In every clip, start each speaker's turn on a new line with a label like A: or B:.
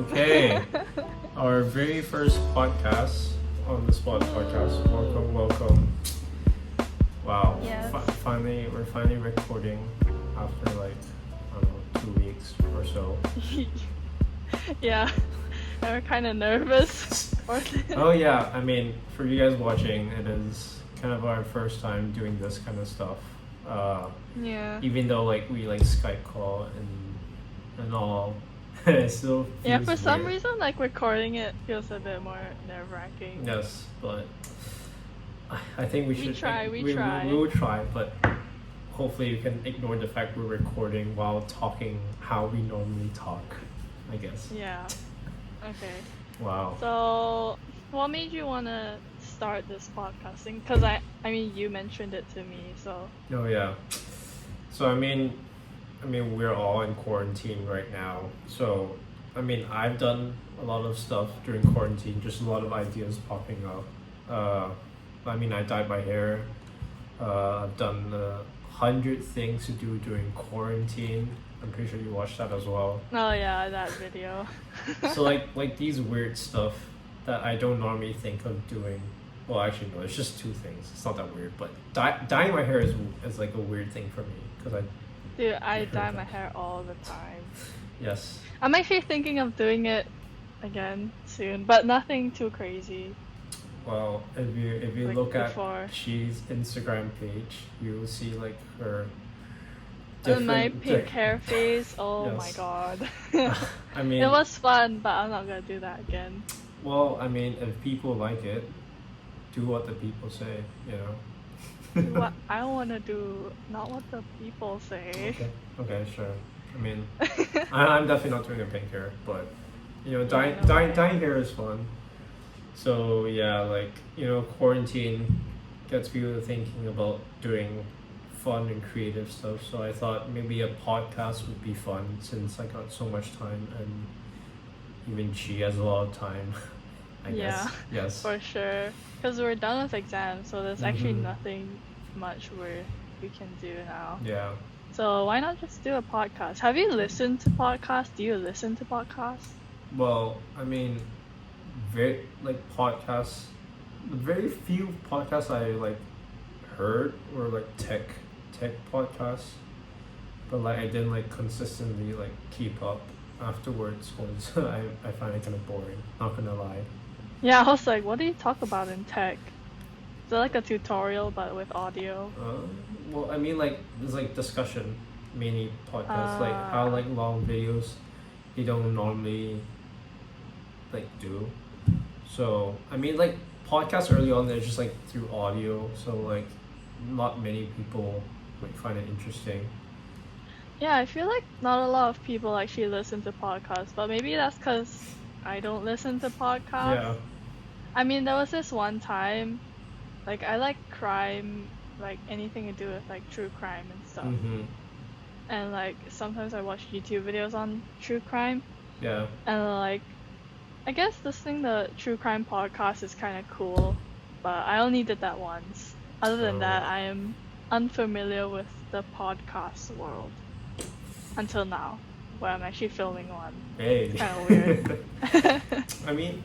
A: Okay, our very first podcast on the Spot podcast. Welcome. Wow,
B: Yes.
A: we're finally recording after like I don't know 2 weeks or so.
B: Yeah, we're kind of nervous.
A: Oh yeah, I mean for you guys watching, it is kind of our first time doing this kind of stuff.
B: Yeah.
A: Even though like we like Skype call and all, it still
B: Yeah,
A: feels
B: for some
A: weird.
B: reason, like recording it feels a bit more nerve-wracking.
A: Yes, but I think we
B: We
A: should.
B: try, we
A: we
B: try.
A: will try, but hopefully you can ignore the fact we're recording while talking how we normally talk. I guess.
B: Yeah. Okay.
A: Wow.
B: So, what made you want to start this podcasting? Because I mean, you mentioned it to me, so.
A: Oh yeah. So I mean, we're all in quarantine right now. So I mean, I've done a lot of stuff during quarantine. Just a lot of ideas popping up. I dyed my hair. I've done 100 things to do during quarantine. I'm pretty sure you watched that as well.
B: Oh yeah, that video.
A: So like these weird stuff that I don't normally think of doing. Well, actually no, it's just two things. It's not that weird, but dyeing my hair is like a weird thing for me because I.
B: Dude, I dye my hair all the time.
A: Yes.
B: I'm actually thinking of doing it again soon, but nothing too crazy.
A: Well, if you
B: Like
A: look
B: before.
A: at She's Instagram page, you will see like her.
B: My pink hair face, oh my
A: Yes.
B: god.
A: I mean,
B: It was fun, but I'm not gonna do that again.
A: well, I mean, if people like it, do what the people say, you know.
B: What I wanna do, not what the people say.
A: Okay. Okay, sure. I mean, I'm definitely not doing a pink hair, but you know,
B: Yeah, I know,
A: dyeing hair is fun. So yeah, like you know, quarantine gets people thinking about doing fun and creative stuff. So I thought maybe a podcast would be fun since I got so much time and even she has a lot of time. I
B: Yeah,
A: guess. Yes.
B: for sure. Because we're done with exams, so there's actually
A: Mhm.
B: nothing much we can do now.
A: Yeah.
B: So why not just do a podcast? Have you listened to podcasts? Do you listen to podcasts?
A: Well, I mean, very like podcasts. The very few podcasts I like heard were like tech podcasts, but like I didn't like consistently like keep up afterwards because I find it kind of boring. Not gonna lie.
B: Yeah, I was like, what do you talk about in tech? Is it like a tutorial but with audio?
A: Well, I mean like there's like discussion mini podcasts like how like long videos you don't normally like do. So I mean like podcasts early on they're just like through audio, so like not many people like find it interesting.
B: Yeah, I feel like not a lot of people actually listen to podcasts, but maybe that's because I don't listen to podcasts.
A: Yeah.
B: I mean, there was this one time, like I like crime, like anything to do with like true crime and stuff.
A: Mm-hmm.
B: And like sometimes I watch YouTube videos on true crime,
A: Yeah.
B: and like I guess listening to true crime podcasts is kind of cool, but I only did that once. Other than that,
A: Oh.
B: I am unfamiliar with the podcast world until now, where I'm actually filming one.
A: Hey.
B: It's kind of weird.
A: I mean,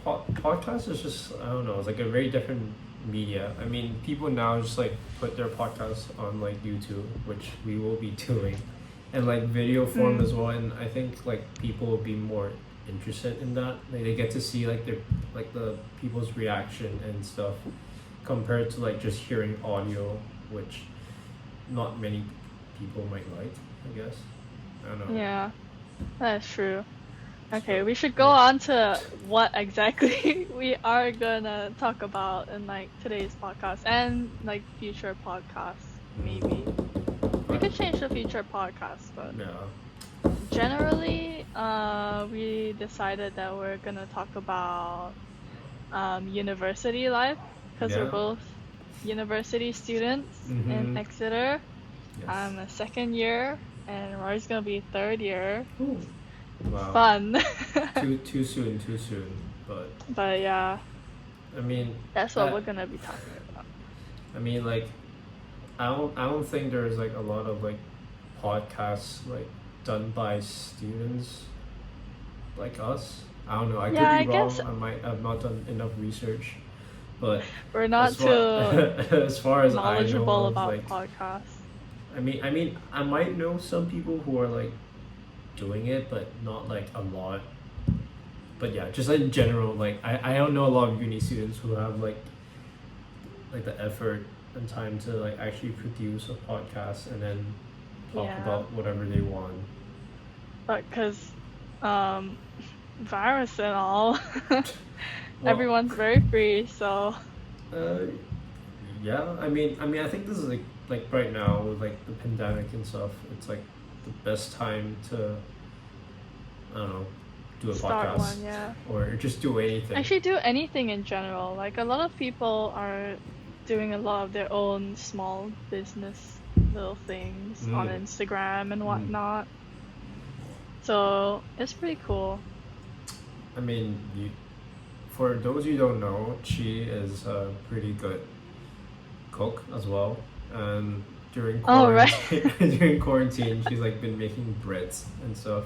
A: podcast is just I don't know. It's like a very different media. I mean, people now just like put their podcasts on like YouTube, which we will be doing, and like video form as well. And I think like people will be more interested in that. Like they get to see like the people's reaction and stuff, compared to like just hearing audio, which not many people might like. I guess. I don't know.
B: Yeah, that's true. Okay,
A: So,
B: we should go
A: yeah.
B: on to what exactly we are gonna talk about in like today's podcast and like future podcasts, maybe. We could change the future podcast, but
A: Yeah.
B: generally, we decided that we're gonna talk about university life because
A: Yeah.
B: we're both university students in
A: Mhm.
B: Exeter.
A: Yes.
B: I'm a second year, and Rory's gonna be third year.
A: Ooh. Wow.
B: Fun.
A: Too soon. But
B: But yeah,
A: I mean,
B: that's what
A: that-
B: we're gonna be talking about.
A: I mean, like, I don't think there's like a lot of like podcasts like done by students like us. I don't know. I
B: Yeah,
A: could
B: I
A: be wrong.
B: guess
A: I might have not done enough research, but
B: we're not
A: as far
B: too
A: as far as I know
B: knowledgeable
A: of,
B: about
A: like,
B: podcasts.
A: I might know some people who are like doing it, but not like a lot. But yeah, just in general, like I don't know a lot of uni students who have like the effort and time to like actually produce a podcast and then talk
B: Yeah,
A: about whatever they want.
B: but because um, virus and all,
A: Well,
B: everyone's very free, so
A: uh, yeah. I think this is like right now with like the pandemic and stuff. It's like the best time to, I don't know, do a
B: start
A: podcast
B: one, yeah.
A: or just do anything.
B: Actually, do anything in general. Like a lot of people are doing a lot of their own small business little things on
A: Mm,
B: Instagram and
A: mm.
B: whatnot. So it's pretty cool.
A: I mean, for those you don't know, she is a pretty good cook as well. And during
B: Oh, right.
A: quarantine, during quarantine, she's like been making breads and stuff.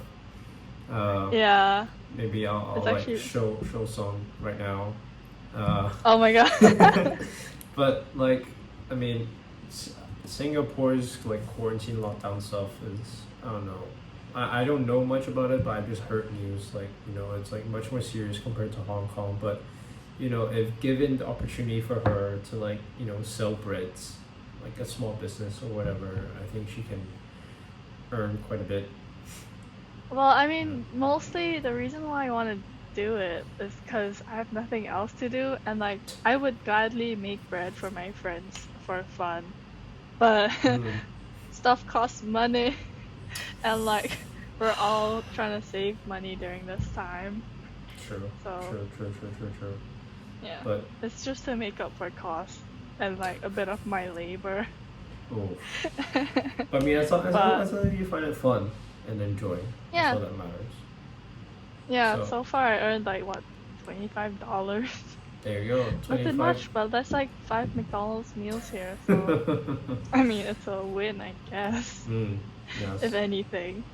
A: Uh,
B: Yeah,
A: maybe I'll
B: it's
A: like
B: actually.
A: show some right now. Uh,
B: Oh my god.
A: but like, I mean, Singapore's like quarantine lockdown stuff is, I don't know. I don't know much about it, but I just heard news like, it's like much more serious compared to Hong Kong. But if given the opportunity for her to like sell breads, like a small business or whatever, I think she can earn quite a bit.
B: Well, I
A: Yeah.
B: mean, mostly the reason why I want to do it is because I have nothing else to do, and like I would gladly make bread for my friends for fun, but
A: Mm,
B: stuff costs money, and like we're all trying to save money during this time.
A: true,
B: So
A: true.
B: yeah,
A: But
B: it's just to make up for costs and like a bit of my labor.
A: oh, but I mean,
B: But
A: as long as you find it fun and enjoy, that's
B: yeah,
A: all that matters.
B: yeah.
A: So
B: So far I earned like what, $25.
A: there you go,
B: Nothing
A: 25.
B: much, but that's like 5 McDonald's meals here. So I mean, it's a win, I guess,
A: Mm, yes.
B: if anything.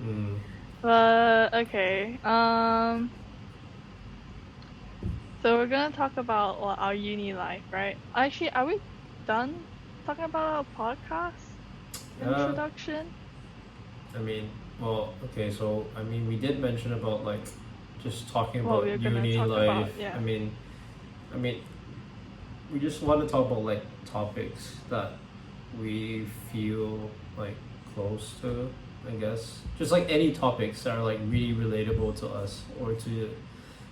A: Mm.
B: But okay. So we're gonna talk about our uni life, right? Actually, are we done talking about our podcast
A: Uh,
B: introduction?
A: I mean, well, okay, so I mean, we did mention about like just talking
B: What we
A: about
B: were gonna
A: uni
B: talk about,
A: life.
B: yeah.
A: I mean, we just want to talk about like topics that we feel like close to, I guess. Just like any topics that are like really relatable to us or to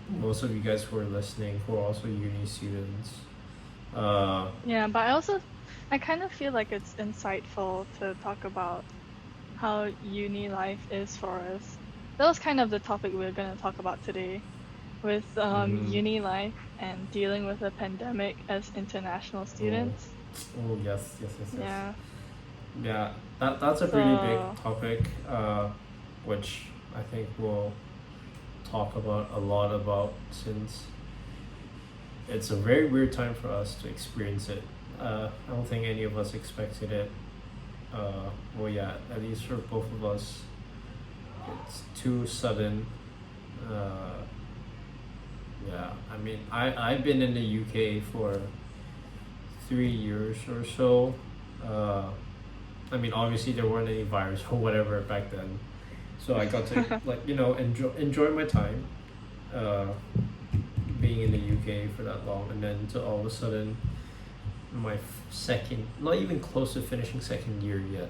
A: most of you guys who are listening who are also uni students. Uh,
B: Yeah, but I kind of feel like it's insightful to talk about how uni life is for us. That was kind of the topic we were going to talk about today with
A: mm,
B: uni life and dealing with a pandemic as international
A: oh,
B: students.
A: oh yes.
B: Yeah.
A: Yeah, that's a pretty big
B: So,
A: topic, which I think we'll talk about a lot about since it's a very weird time for us to experience it. I don't think any of us expected it. Well, yeah, at least for both of us, it's too sudden. Uh, yeah, I mean, I've been in the UK for 3 years or so. Uh, I mean, obviously there weren't any virus or whatever back then, so I got to like enjoy my time, uh, being in the UK for that long, and then to all of a sudden my second, not even close to finishing second year yet,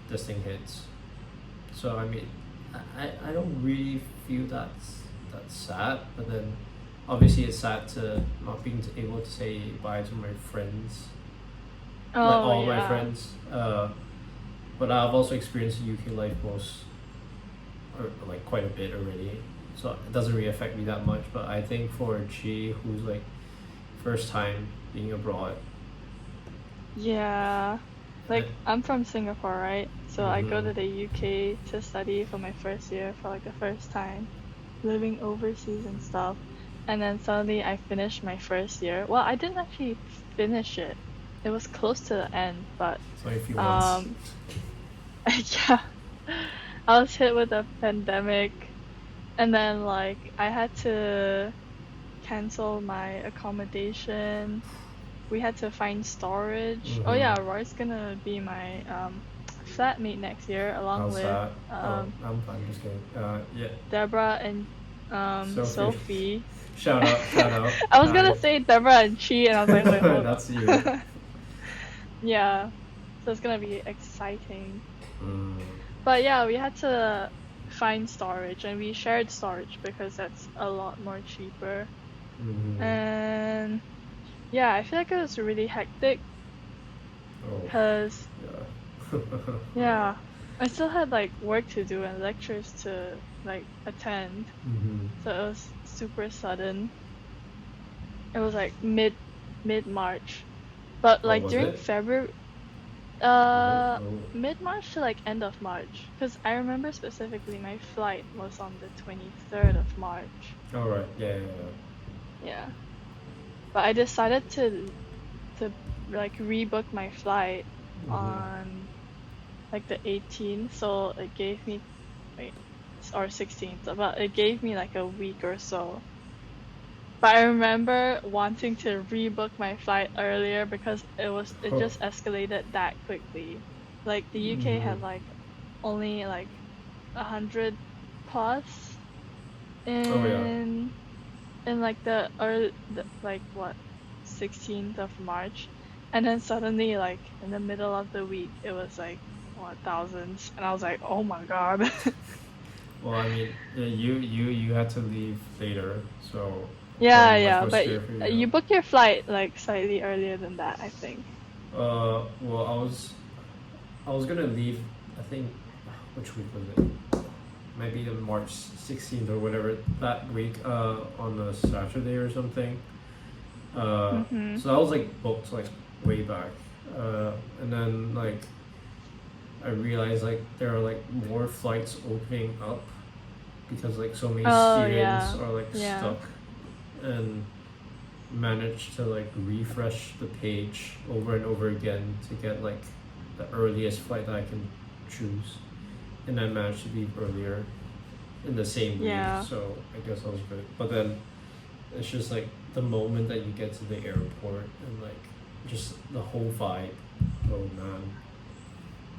A: this thing hits. So I mean, I don't really feel that's sad, but then obviously it's sad to not being able to say bye to my friends, like
B: oh
A: all my
B: yeah.
A: friends. But I've also experienced UK life or like quite a bit already, so it doesn't really affect me that much. But I think for G, who's like first time being abroad,
B: Yeah. Like I'm from Singapore, right? So I go
A: mm-hmm,
B: to the UK to study for my first year for like the first time, living overseas and stuff. And then suddenly I finished my first year. Well, I didn't actually finish it. It was close to the end, but
A: it's only a few months.
B: um yeah. I was hit with a pandemic, and then like I had to cancel my accommodation. We had to find storage. Oh
A: Mm-hmm.
B: yeah, Roy's gonna be my flatmate next year, along
A: How's
B: with
A: that? Oh, I'm fine. Just kidding. Yeah.
B: Deborah and
A: Sophie.
B: Sophie.
A: Shout out. Shout out.
B: I was
A: Hi.
B: gonna say Deborah and Chi, and I was like, wait, hold
A: That's you.
B: on. Yeah, so it's gonna be exciting.
A: Mm.
B: But yeah, we had to find storage, and we shared storage because that's a lot more cheaper.
A: Mm-hmm.
B: And yeah, I feel like it was really hectic
A: Oh,
B: because
A: yeah.
B: yeah, I still had like work to do and lectures to like attend,
A: Mm-hmm.
B: so it was super sudden. It was like mid March, but
A: Oh,
B: like
A: was
B: during
A: it?
B: February,
A: Was it? Oh.
B: mid March to like end of March, because I remember specifically my flight was on the 23rd of March.
A: All right. Yeah, yeah,
B: Yeah, but I decided to like rebook my flight
A: yeah. Mm-hmm.
B: on like the 18th, so it gave me wait, or 16th, but it gave me like a week or so. But I remember wanting to rebook my flight earlier because it
A: Oh.
B: just escalated that quickly. Like the UK
A: Mm-hmm.
B: had like only like 100 plus
A: Oh yeah.
B: in like like what 16th of March, and then suddenly like in the middle of the week it was like what thousands, and I was like, oh my god.
A: Well, I mean, you had to leave later, so
B: Yeah,
A: probably much
B: yeah,
A: more
B: but
A: scary for you.
B: you booked your flight like slightly earlier than that, I think.
A: Well, I was gonna leave. I think which week was it? Maybe the March 16th or whatever that week. On a Saturday or something.
B: Mhm.
A: So I was like booked like way back. And then like I realized like there are like more flights opening up because like so many
B: Oh
A: students
B: yeah,
A: are like
B: yeah,
A: stuck and managed to like refresh the page over and over again to get like the earliest flight that I can choose, and I managed to leave earlier in the same week.
B: yeah.
A: So I guess I was good. But then it's just like the moment that you get to the airport and like just the whole vibe. Oh man,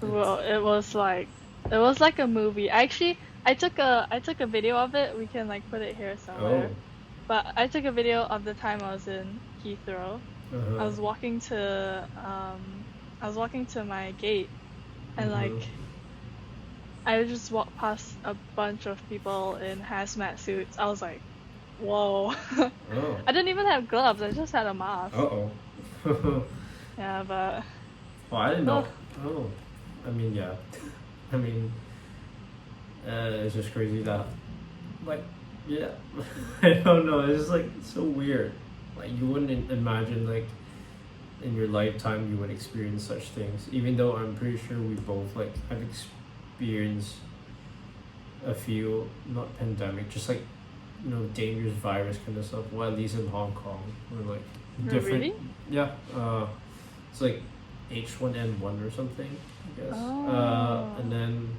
A: it's
B: Well, it was like a movie. Actually, I took a video of it. We can like put it here
A: oh
B: somewhere. But I took a video of the time I was in Heathrow. I
A: uh-huh
B: was walking to I was walking to my gate, and
A: mm-hmm
B: like I just walked past a bunch of people in hazmat suits. I was like, whoa.
A: oh
B: I didn't even have gloves. I just had a mask.
A: oh oh.
B: Yeah, but
A: Oh, I didn't
B: oh,
A: know. Oh, I mean, yeah. I mean, it's just crazy that, like, yeah. I don't know. It's just like so weird. Like you wouldn't imagine like in your lifetime you would experience such things. Even though I'm pretty sure we both like have experienced a few, not pandemic, just like dangerous virus kind of stuff. Well, at least in Hong Kong, or like different.
B: really?
A: Yeah. It's like H1N1 or something, I guess.
B: Oh.
A: And then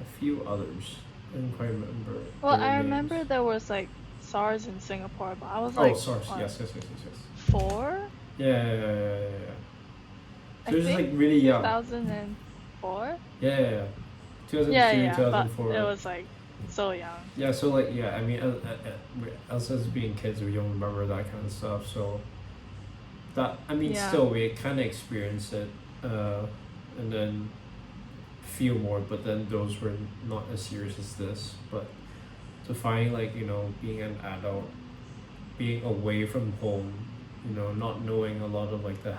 A: a few others. I don't quite remember
B: Well,
A: their
B: I
A: names.
B: remember there was like SARS in Singapore, but I was
A: Oh,
B: like,
A: SARS.
B: what,
A: Yes, yes, yes, yes, yes.
B: 4?
A: Yeah, yeah, yeah, yeah, yeah, yeah.
B: I
A: So it was just
B: think
A: like really young.
B: 2004?
A: Yeah, yeah, yeah.
B: Yeah,
A: 2003,
B: yeah, but
A: 2004.
B: it was like so young.
A: Yeah, so like yeah, I mean, us as being kids, we don't remember that kind of stuff. So that I mean,
B: Yeah.
A: still we kind of experienced it, and then feel more, but then those were not as serious as this. But to find like being an adult, being away from home, not knowing a lot of like the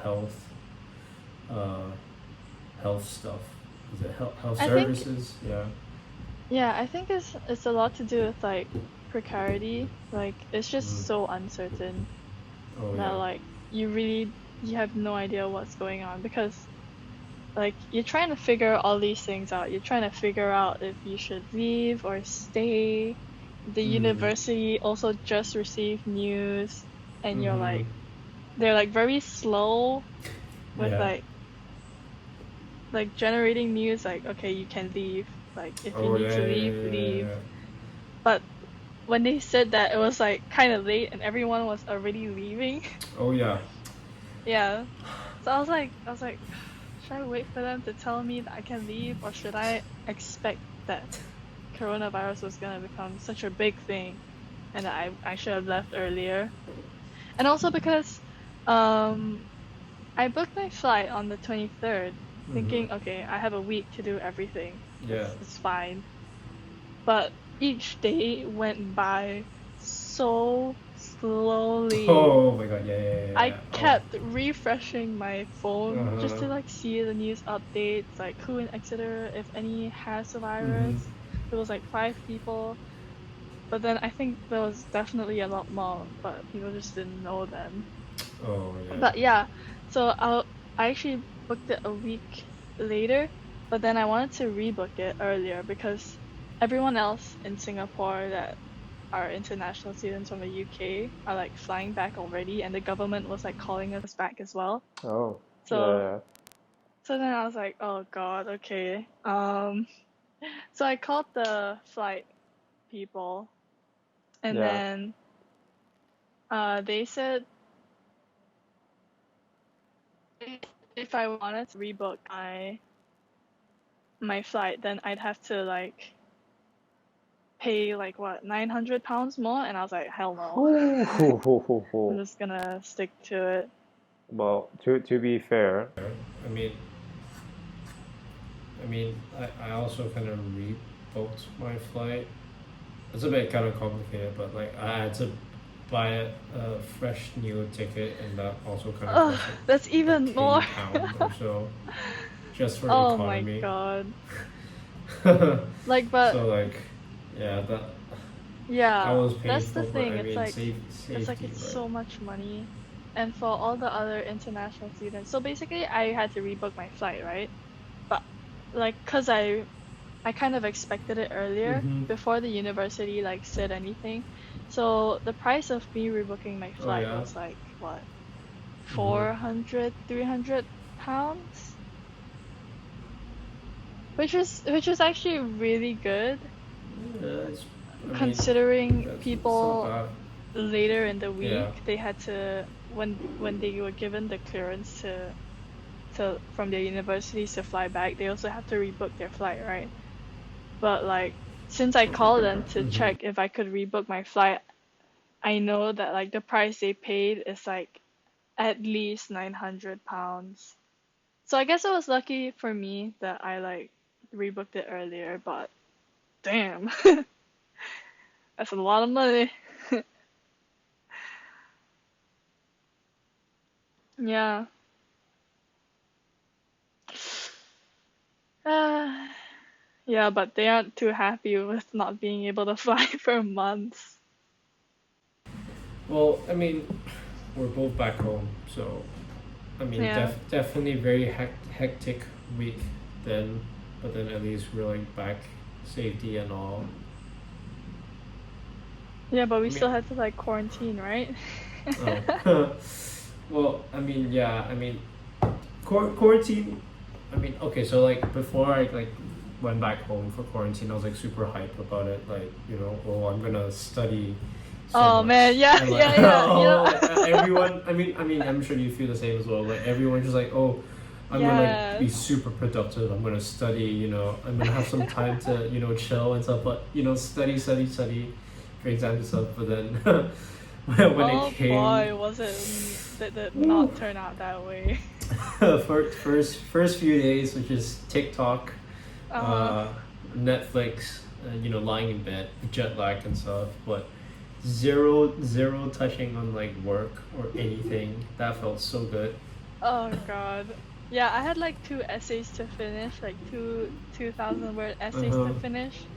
A: uh, health stuff, is it health
B: I think
A: services? Yeah.
B: yeah, I think it's a lot to do with like precarity. Like it's
A: Mm.
B: just so uncertain
A: Oh
B: that
A: yeah.
B: like you have no idea what's going on, because like you're trying to figure all these things out. You're trying to figure out if you should leave or stay. The
A: Mm.
B: university also just received news, and you're
A: Mm-hmm.
B: like, they're like very slow with
A: Yeah.
B: like generating news like, okay, you can leave. like if you
A: Oh
B: need
A: yeah,
B: to
A: yeah,
B: leave,
A: yeah, yeah,
B: leave.
A: yeah.
B: But when they said that, it was like kind of late and everyone was already leaving.
A: Oh yeah.
B: Yeah. So I was like, should I wait for them to tell me that I can leave, or should I expect that coronavirus was gonna become such a big thing, and that I should have left earlier? And also because, um, I booked my flight on the 23rd,
A: Mm-hmm.
B: thinking, okay, I have a week to do everything.
A: Yeah.
B: It's fine. But each day went by so slowly.
A: Oh my god, yeah, yeah, yeah,
B: I
A: yeah. Oh.
B: kept refreshing my phone just
A: Uh-huh.
B: to like see the news updates, like who in Exeter, if any, has the
A: Mm-hmm.
B: virus. There was like 5 people, but then I think there was definitely a lot more, but people just didn't know them.
A: Oh yeah.
B: But yeah, so I actually booked it a week later, but then I wanted to rebook it earlier because everyone else in Singapore that are international students from the UK are like flying back already, and the government was like calling us back as well.
A: Oh
B: So
A: yeah,
B: so then I was like, oh God, okay. So I called the flight people, and
A: yeah.
B: then they said if I wanted to rebook my flight, then I'd have to like pay like what, £900 more, and I was like, hell no. I'm
A: Ooh.
B: just gonna stick to it.
A: Well, to be fair, I mean, I also kind of rebooked my flight. It's a bit kind of complicated, but like I had to buy a fresh new ticket, and that also kind of
B: Ugh,
A: cost
B: that's
A: like
B: even more.
A: £80 or so, just for
B: Oh my
A: economy.
B: God.
A: So
B: Like, but
A: like, yeah, that
B: yeah,
A: was
B: that's the
A: painful, but
B: thing.
A: I mean, safety,
B: It's
A: right?
B: so much money. And for all the other international students. So basically I had to rebook my flight, right? But like, 'cause I kind of expected it earlier
A: Mm-hmm.
B: before the university like said anything. So the price of me rebooking my
A: Oh
B: flight
A: yeah.
B: was like what,
A: Mm-hmm.
B: 400, £300, which was actually really good
A: Yeah, I mean,
B: considering
A: it's not
B: people
A: bad.
B: later in the
A: Yeah.
B: week they had to, when they were given the clearance to from their universities to fly back, they also have to rebook their flight, right? But like, since I called them to
A: Mm-hmm.
B: check if I could rebook my flight, I know that like the price they paid is like at least £900. So I guess it was lucky for me that I like rebooked it earlier, but damn, that's a lot of money. Yeah. Uh, yeah, but they aren't too happy with not being able to fly for months.
A: Well, I mean, we're both back home, so I mean,
B: Yeah.
A: definitely very hectic week then, but then at least we're like back, safety and all.
B: Yeah, but we
A: I mean,
B: still had to like quarantine, right?
A: oh, well, I mean, yeah, I mean, quarantine. I mean, okay, so like before I like went back home for quarantine, I was like super hyped about it. Like, oh, I'm gonna study so
B: Oh man,
A: much,
B: yeah,
A: and like,
B: yeah, yeah,
A: oh, like,
B: yeah.
A: everyone. I mean, I'm sure you feel the same as well. Like everyone's just like, oh, I'm gonna like be
B: Yes.
A: super productive. I'm gonna study. I'm gonna have some time to chill and stuff. But study for exams and stuff. But then when it
B: Oh
A: came,
B: boy, was it that did
A: whew,
B: not turn out that way.
A: first few days, which is TikTok,
B: Uh-huh.
A: uh, Netflix, lying in bed, jet lag and stuff, but zero touching on like work or anything. That felt so good.
B: Oh God. Yeah, I had like two essays to finish, like two 2,000 word
A: Uh
B: essays
A: huh.
B: to finish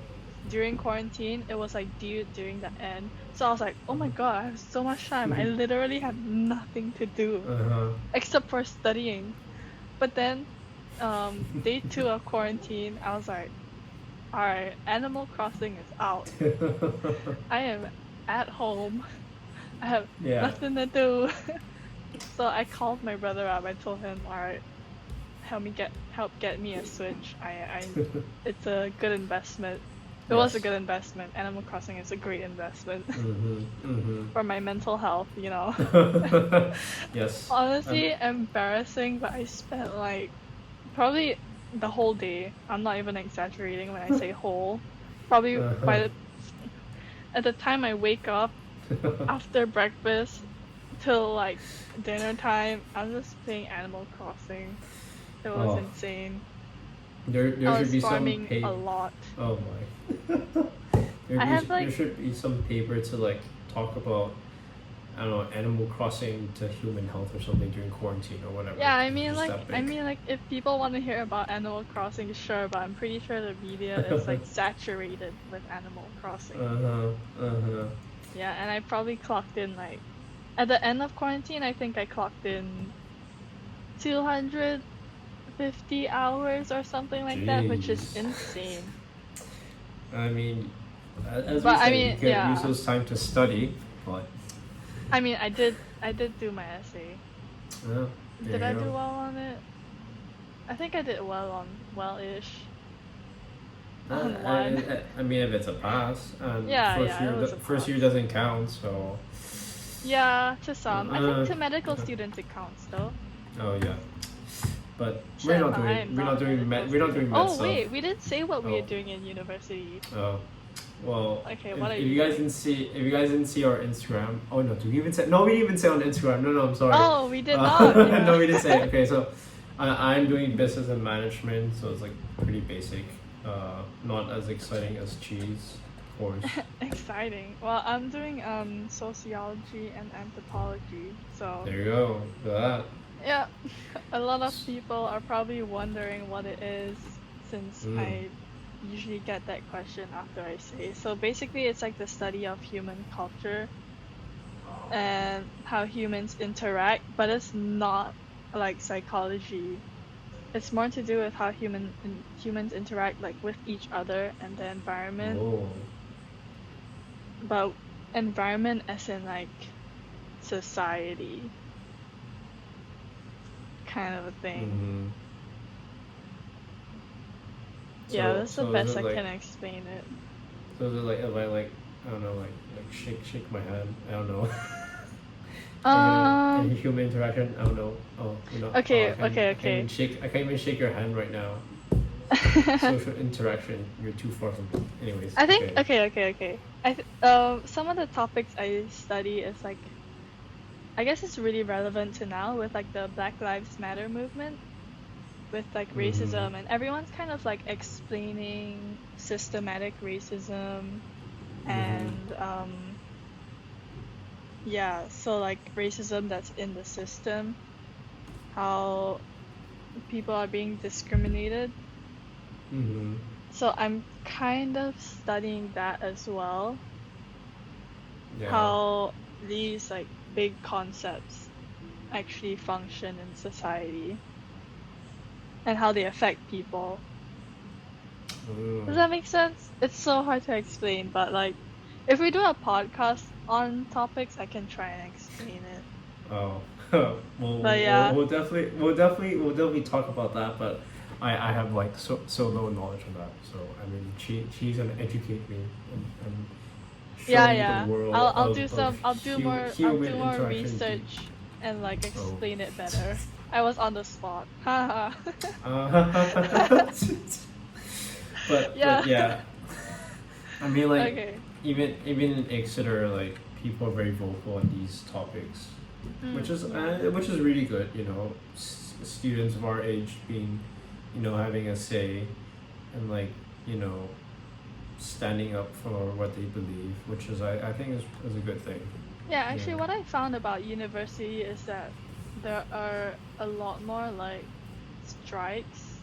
B: during quarantine. It was like due during the end. So I was like, oh my God, I have so much time. I literally had nothing to do
A: Uh huh.
B: except for studying. But then, day two of quarantine, I was like, alright, Animal Crossing is out. I am at home. I have
A: Yeah.
B: nothing to do. So I called my brother up. I told him, alright, help get me a Switch. It's a good investment. It was a
A: Yes.
B: good investment. Animal Crossing is a great investment
A: Mm-hmm.
B: for my mental health, you know.
A: Mm-hmm. Yes.
B: Honestly, embarrassing, but I spent like probably the whole day. I'm not even exaggerating when I say whole. Probably
A: Uh-huh.
B: by the at the time I wake up after breakfast till like dinner time, I'm just playing Animal Crossing. It was
A: Oh,
B: insane.
A: there
B: I
A: should
B: was
A: be some
B: farming a
A: pay.
B: lot.
A: Oh my.
B: I have
A: There
B: like,
A: should be some paper to like talk about, I don't know, Animal Crossing to human health or something during quarantine or whatever.
B: yeah,
A: 'Cause it's just that
B: I
A: big.
B: mean like if people want to hear about Animal Crossing, sure, but I'm pretty sure the media is like saturated with Animal Crossing.
A: Uh-huh. Uh-huh.
B: Yeah, and I probably clocked in like at the end of quarantine, I think I clocked in 250 hours or something like that, which is
A: Jeez.
B: insane.
A: I mean, as we
B: But I
A: said, you
B: mean,
A: could use
B: yeah.
A: those time to study, but
B: I mean, I did do my essay.
A: yeah, there
B: Did
A: you
B: I
A: go.
B: do well on it? I think I did well-ish on one.
A: I mean, if it's a pass, and
B: Yeah, yeah, it was a
A: first
B: pass.
A: year doesn't count, so.
B: Yeah, to some. I think
A: Uh,
B: to medical students it counts though.
A: oh yeah, but
B: Shit, I am not a medical
A: we're not
B: student.
A: doing med
B: Oh
A: stuff.
B: wait, we didn't say what we are
A: Oh,
B: doing in university.
A: oh, well,
B: Okay, what are
A: if
B: you
A: you guys
B: doing?
A: didn't see our Instagram, oh no, do we even say no? We didn't even say on Instagram. No, no, I'm sorry.
B: Oh, we did not. Yeah.
A: No, we didn't say. Okay, so I'm doing business and management, so it's like pretty basic. Not as exciting as cheese, of course.
B: Exciting. Well, I'm doing sociology and anthropology. So,
A: There you go. Look at
B: yeah, a lot of people are probably wondering what it is since
A: that. Mm.
B: I usually get that question after I say. So basically, it's like the study of human culture and how humans interact, but it's not like psychology. It's more to do with how humans interact like with each other and the environment,
A: Oh.
B: but environment as in like society kind of a thing.
A: Mm-hmm.
B: Yeah, that's the
A: So is
B: best
A: it
B: I
A: like
B: can explain it.
A: if I like I don't know like shake my hand, I don't know. Any
B: Um,
A: human interaction, I don't know. Oh, you know,
B: okay,
A: I can't even
B: okay.
A: shake your hand right now. Social interaction, you're too far from me. Anyways,
B: I think
A: okay.
B: okay. Some of the topics I study is like I guess it's really relevant to now with like the Black Lives Matter movement with like
A: Mm-hmm.
B: racism and everyone's kind of like explaining systematic racism
A: Mm-hmm.
B: and yeah, so like racism that's in the system, how people are being discriminated.
A: Mm-hmm.
B: So I'm kind of studying that as well,
A: Yeah.
B: how these like big concepts actually function in society and how they affect people. Does
A: Mm.
B: that make sense? It's so hard to explain, but like if we do a podcast on topics, I can try and explain it.
A: Oh.
B: But yeah,
A: We'll definitely talk about that, but I have like so low knowledge on that. So I mean, she's gonna educate me and show
B: yeah,
A: me the
B: yeah.
A: world
B: I'll
A: human
B: do more
A: interaction deep.
B: research and like
A: Oh.
B: explain it better. I was on the spot. Haha.
A: But
B: Yeah.
A: yeah, I mean like
B: Okay.
A: even in Exeter, like people are very vocal on these topics,
B: Yeah.
A: which is really good. You know, students of our age being, having a say, and like you know, standing up for what they believe, which is I think is a good thing.
B: Yeah,
A: Yeah.
B: actually what I found about university is that there are a lot more like strikes,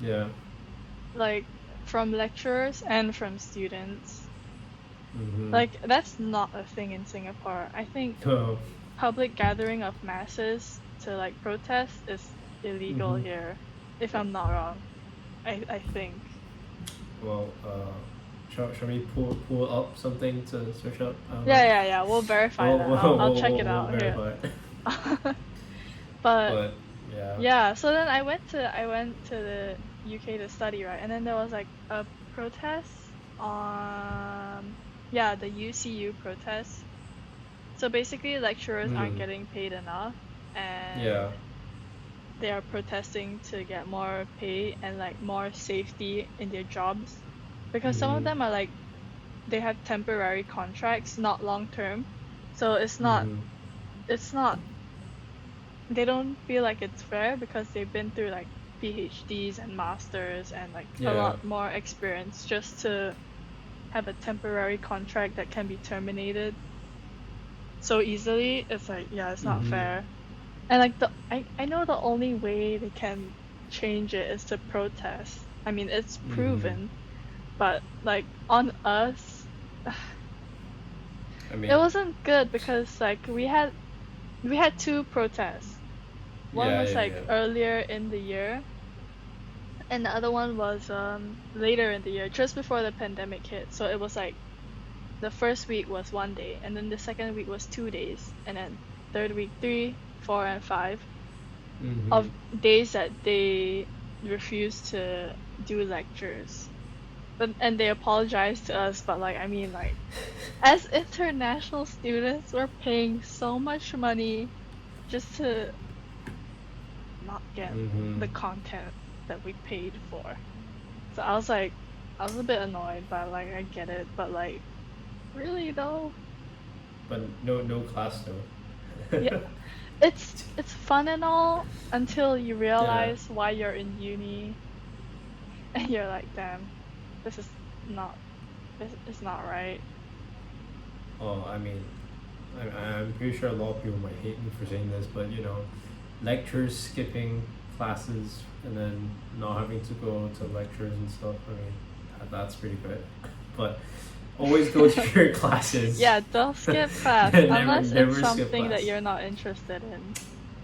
A: Yeah.
B: like from lecturers and from students.
A: Mm-hmm.
B: Like that's not a thing in Singapore. I think
A: Oh.
B: public gathering of masses to like protest is illegal
A: Mm-hmm.
B: here, if I'm not wrong. I think.
A: Well, shall we pull up something to search up? I don't know.
B: Yeah. We'll verify that. I'll check it
A: We'll
B: out here.
A: verify it.
B: But
A: But Yeah.
B: Yeah, so then I went to the UK to study, right? And then there was like a protest on yeah, the UCU protest. So basically lecturers aren't
A: Mm.
B: getting paid enough and
A: Yeah.
B: they are protesting to get more pay and like more safety in their jobs. Because some of
A: Mhm.
B: them are like they have temporary contracts, not long term. So
A: Mhm.
B: it's not they don't feel like it's fair because they've been through like PhDs and masters and like a
A: Yeah.
B: lot more experience just to have a temporary contract that can be terminated so easily. It's like, yeah, it's not
A: Mhm.
B: fair. And like I know the only way they can change it is to protest. I mean, it's
A: Mhm.
B: proven, but like on us,
A: I
B: it
A: mean,
B: wasn't good because like we had two protests. One
A: yeah,
B: was
A: yeah,
B: like
A: yeah.
B: earlier in the year and the other one was later in the year, just before the pandemic hit. So it was like the first week was 1 day, and then the second week was 2 days, and then third week 3, 4, and 5
A: Mhm.
B: of days that they refused to do lectures. But and they apologized to us, but like I mean like as international students, we're paying so much money just to not get
A: Mhm.
B: the content that we paid for. So I was like, I was a bit annoyed, but like I get it, but like, really though?
A: But no class though.
B: Yeah, it's fun and all until you
A: Yeah.
B: realize why you're in uni, and you're like, damn, this is not this is not right.
A: Oh, I mean, I'm pretty sure a lot of people might hate me for saying this, but lectures, skipping classes, and then not having to go to lectures and stuff. I mean, that's pretty good. But always go to your classes.
B: Yeah, don't skip class
A: never
B: unless it's
A: never skip
B: something that
A: class.
B: you're not interested in.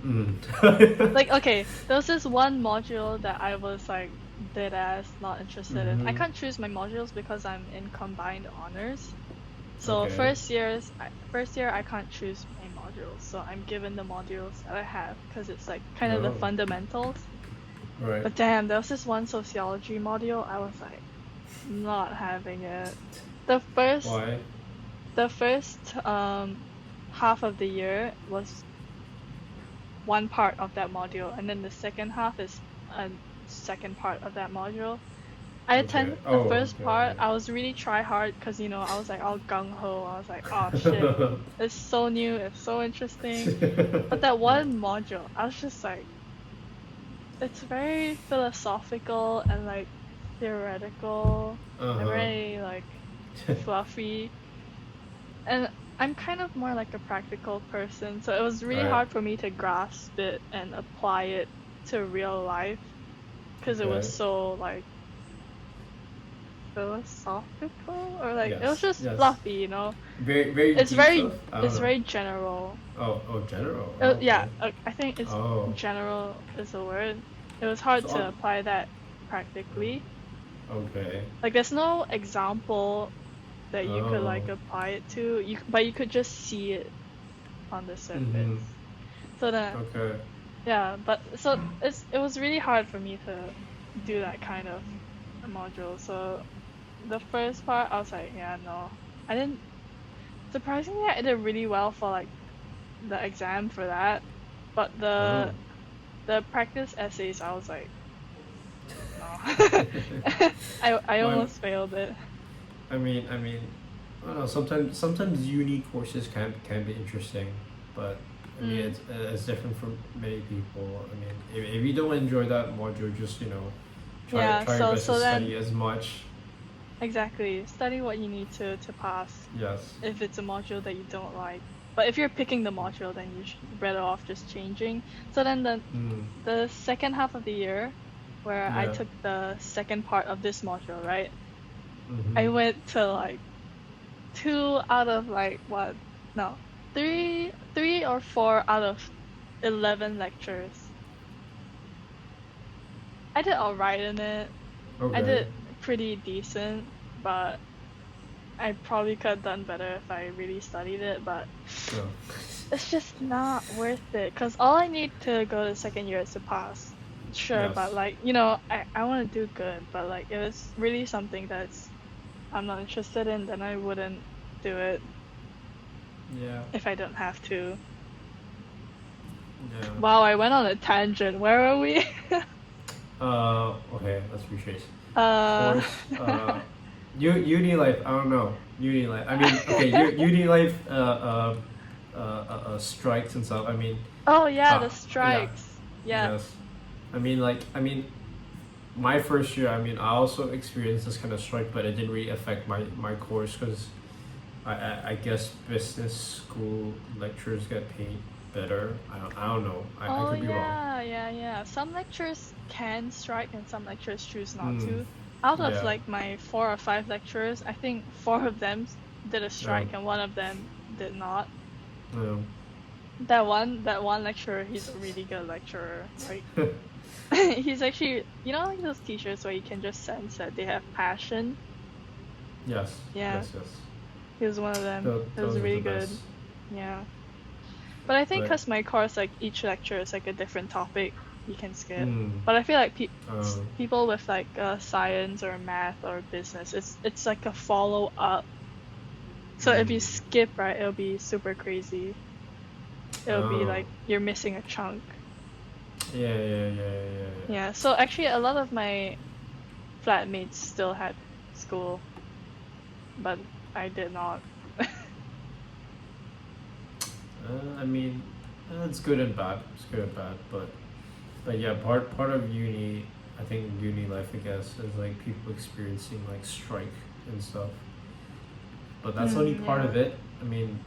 A: Mm.
B: Like, okay, there was this one module that I was like dead ass not interested in. I
A: Mhm.
B: can't choose my modules because I'm in combined honors. So
A: Okay.
B: first year I can't choose my modules, so I'm given the modules that I have because it's like kind of the
A: Oh.
B: fundamentals.
A: Right.
B: But damn, there was this one sociology module I was like not having it. The first
A: Why?
B: the first half of the year was one part of that module, and then the second half is a second part of that module. I
A: Okay.
B: attended the
A: Oh.
B: first
A: Okay.
B: part. I was really try hard because I was like all gung ho. I was like, oh shit, it's so new, it's so interesting. But that
A: Yeah.
B: one module, I was just like, it's very philosophical and like theoretical
A: Uh
B: and
A: huh.
B: very like fluffy. And I'm kind of more like a practical person, so it was really
A: Right.
B: hard for me to grasp it and apply it to real life because it was
A: Okay.
B: so like philosophical or like it was
A: Yes.
B: just
A: Yes.
B: fluffy.
A: Very
B: It's
A: deep stuff.
B: very
A: I don't
B: it's
A: know.
B: very general.
A: Oh, general. Oh,
B: Yeah,
A: okay.
B: I think it's
A: Oh,
B: general is the word. It was hard
A: so
B: to apply that practically.
A: okay.
B: Like there's no example that you could
A: Oh.
B: like apply it to. But you could just see it on the
A: Mhm.
B: surface. So then
A: Okay.
B: yeah, but so it was really hard for me to do that kind of module. So the first part I was like, yeah, no. I didn't surprisingly I did really well for like the exam for that. But
A: Oh.
B: the practice essays I was like, no. I
A: Well,
B: almost failed it.
A: I mean, I don't know. Sometimes uni courses can be interesting, but I mean
B: Mm.
A: it's different for many people. I mean, if you don't enjoy that module, just
B: Yeah,
A: try your best to
B: so then
A: study as much.
B: exactly. Study what you need to pass
A: Yes.
B: if it's a module that you don't like. But if you're picking the module, then you're better off just changing. So then
A: Mm.
B: the second half of the year, where I
A: Yeah.
B: took the second part of this module, right? I
A: Mhm.
B: went to like two out of like what? No, three or four out of 11 lectures. I did alright in it. I
A: Okay.
B: did pretty decent, but I probably could have done better if I really studied it. But
A: No.
B: it's just not worth it. Cause all I need to go to second year is to pass. Sure, but
A: Yes.
B: like I want to do good, but like if it's really something that's I'm not interested in, then I wouldn't do it
A: Yeah.
B: if I don't have to.
A: Yeah.
B: Wow, I went on a tangent. Where are we?
A: Okay, let's retrace.
B: uh,
A: Course. Uni life. I don't know. Uni life. I mean, okay. Uni life. Strikes and stuff. I mean,
B: oh yeah, the
A: yeah.
B: strikes. Yeah.
A: Yes. I mean, my first year. I mean, I also experienced this kind of strike, but it didn't really affect my course because I guess business school lecturers get paid better. I don't know. I
B: Oh
A: could be wrong.
B: yeah. Some lecturers can strike and some lecturers choose not
A: Hmm.
B: to. Out of
A: Yeah.
B: like my 4 or 5 lecturers, I think 4 of them did a
A: Um.
B: strike and one of them did not.
A: Um.
B: That one lecturer, he's a really good lecturer. Like he's actually, like those teachers where you can just sense that they have passion.
A: Yes.
B: Yeah,
A: Yes. Yes.
B: he was one of them. It was
A: Those are the
B: really good.
A: best.
B: Yeah. But I think
A: But.
B: because my course, like each lecture is like a different topic, you can skip.
A: Hmm.
B: But I feel like
A: Um.
B: people with like science or math or business, it's like a follow up. So if you
A: Hmm.
B: skip, right, it'll be super crazy. It'll be
A: Oh.
B: like you're missing a chunk.
A: Yeah. Yeah. Yeah. Yeah. Yeah.
B: Yeah. So actually, a lot of my flatmates still had school, but I did not.
A: I mean, it's good and bad. It's good and bad, but yeah, part of uni, I think uni life, I guess, is like people experiencing like strike and stuff. But that's only part
B: Yeah.
A: of it. I mean,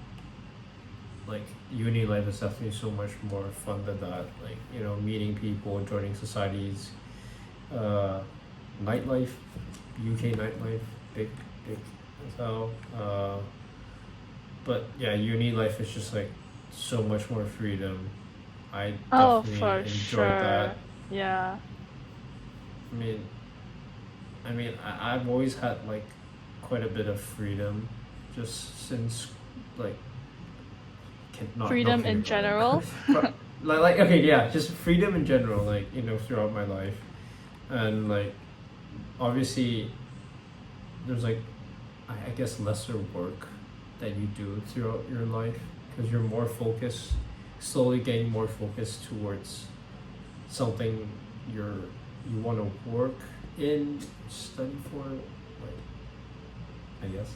A: like uni life is definitely so much more fun than that. Like meeting people, joining societies, uh, nightlife, UK nightlife, big big as hell. But yeah, uni life is just like so much more freedom. I
B: Oh,
A: definitely
B: for
A: enjoyed that.
B: sure. Yeah.
A: I mean, I've always had like quite a bit of freedom, just since like not
B: Freedom in
A: kindergarten,
B: general.
A: but like okay, yeah, just freedom in general, like throughout my life, and like obviously there's like I guess lesser work that you do throughout your life because you're more focused, slowly getting more focused towards something you want to work in, study for, like I guess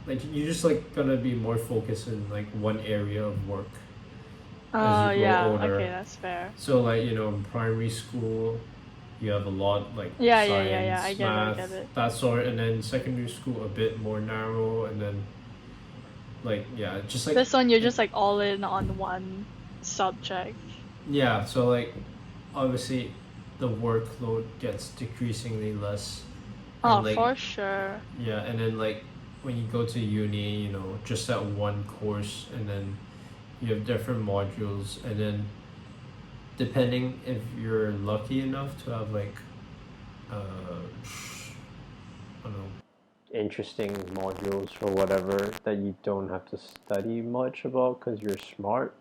A: like you're just like gonna be more focused in like one area of work as you
B: Oh,
A: grow
B: yeah. Okay,
A: older.
B: that's fair.
A: So like in primary school you have a lot like
B: Yeah. I
A: science,
B: get it. I
A: math,
B: get it.
A: that sort, and then secondary school a bit more narrow, and then like yeah, just like
B: This one, you're
A: it,
B: just like all in on one subject.
A: yeah. So like obviously the workload gets decreasingly less,
B: Oh,
A: and like
B: for sure.
A: yeah, and then like when you go to uni, just that one course, and then you have different modules, and then depending if you're lucky enough to have like I don't know, interesting modules or whatever that you don't have to study much about because you're smart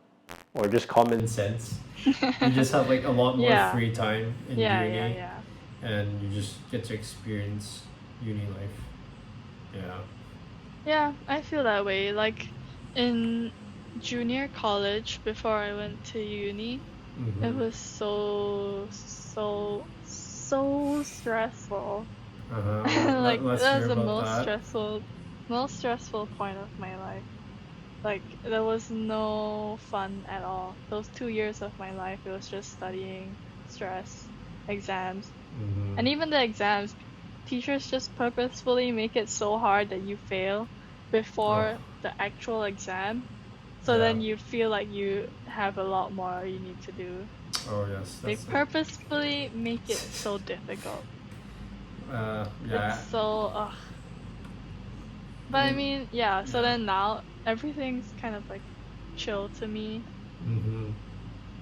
A: or just common sense. You just have like a lot more
B: Yeah.
A: free time in uni,
B: Yeah.
A: and you just get to experience uni life. Yeah.
B: Yeah, I feel that way. Like in junior college before I went to uni, it
A: Mm-hmm.
B: was so stressful.
A: Uh-huh.
B: Like
A: Let's
B: that was
A: hear
B: the
A: about that.
B: most stressful point of my life. Like there was no fun at all. Those 2 years of my life, it was just studying, stress, exams,
A: Mm-hmm.
B: and even the exams, teachers just purposefully make it so hard that you fail
A: Oh,
B: before the actual exam. So
A: yeah.
B: then you feel like you have a lot more you need to do.
A: Oh, yes.
B: They
A: That's it.
B: purposefully make it so difficult. It's
A: Yeah.
B: so ugh.
A: I
B: But I
A: mean,
B: mean, yeah, so
A: yeah.
B: then now everything's kind of like chill to me.
A: Mm-hmm.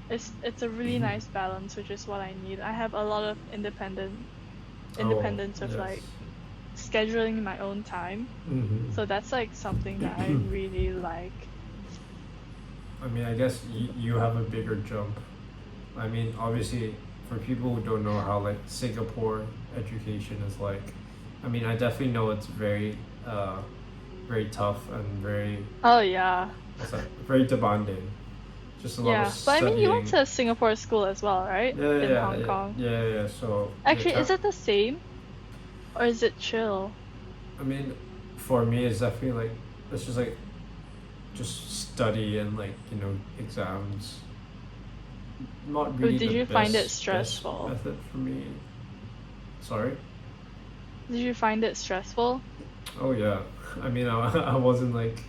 B: It's a really nice balance, which is what I need. I have a lot of
A: Oh,
B: independence of
A: yes.
B: like scheduling my own time.
A: Mm-hmm.
B: So that's like something that I really like.
A: I mean, I guess you have a bigger jump. I mean, obviously, for people who don't know how like Singapore education is like, I mean, I definitely know it's very tough and very
B: Oh yeah.
A: what's that? Very demanding. Just a lot of
B: Yeah. But I mean, you went
A: studying.
B: to Singapore school as well, right?
A: Yeah, yeah,
B: In
A: yeah,
B: Hong
A: yeah,
B: Kong.
A: yeah, yeah. So the
B: Actually, is
A: time,
B: it the same or is it chill?
A: I mean, for me, it's definitely like it's just like just study and like exams. Not
B: Or
A: really
B: did
A: the
B: you find it
A: best
B: stressful?
A: method for me. Sorry.
B: Did you find it stressful?
A: Oh yeah. I mean, I wasn't like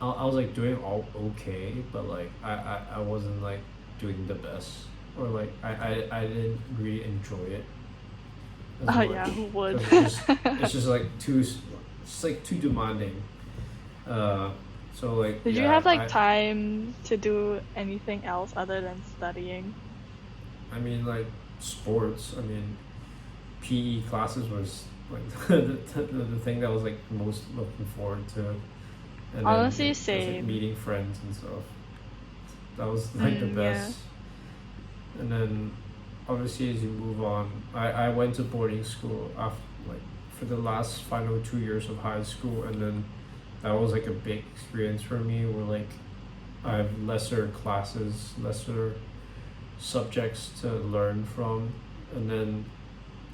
A: I was like doing all okay, but like I wasn't like doing the best, or like I didn't really enjoy it as
B: Oh
A: much
B: yeah, who would?
A: because it's just like it's like too demanding. Uh, so like
B: Did you
A: yeah,
B: have like time to do anything else other than studying?
A: I mean like sports. I mean PE classes was like the thing that I was like most looking forward to, and then
B: Honestly,
A: just like
B: same.
A: meeting friends and stuff. That was like the
B: Yeah.
A: best. And then obviously as you move on, I went to boarding school after like for the last final 2 years of high school, and then that was like a big experience for me where like I have lesser classes, lesser subjects to learn from, and then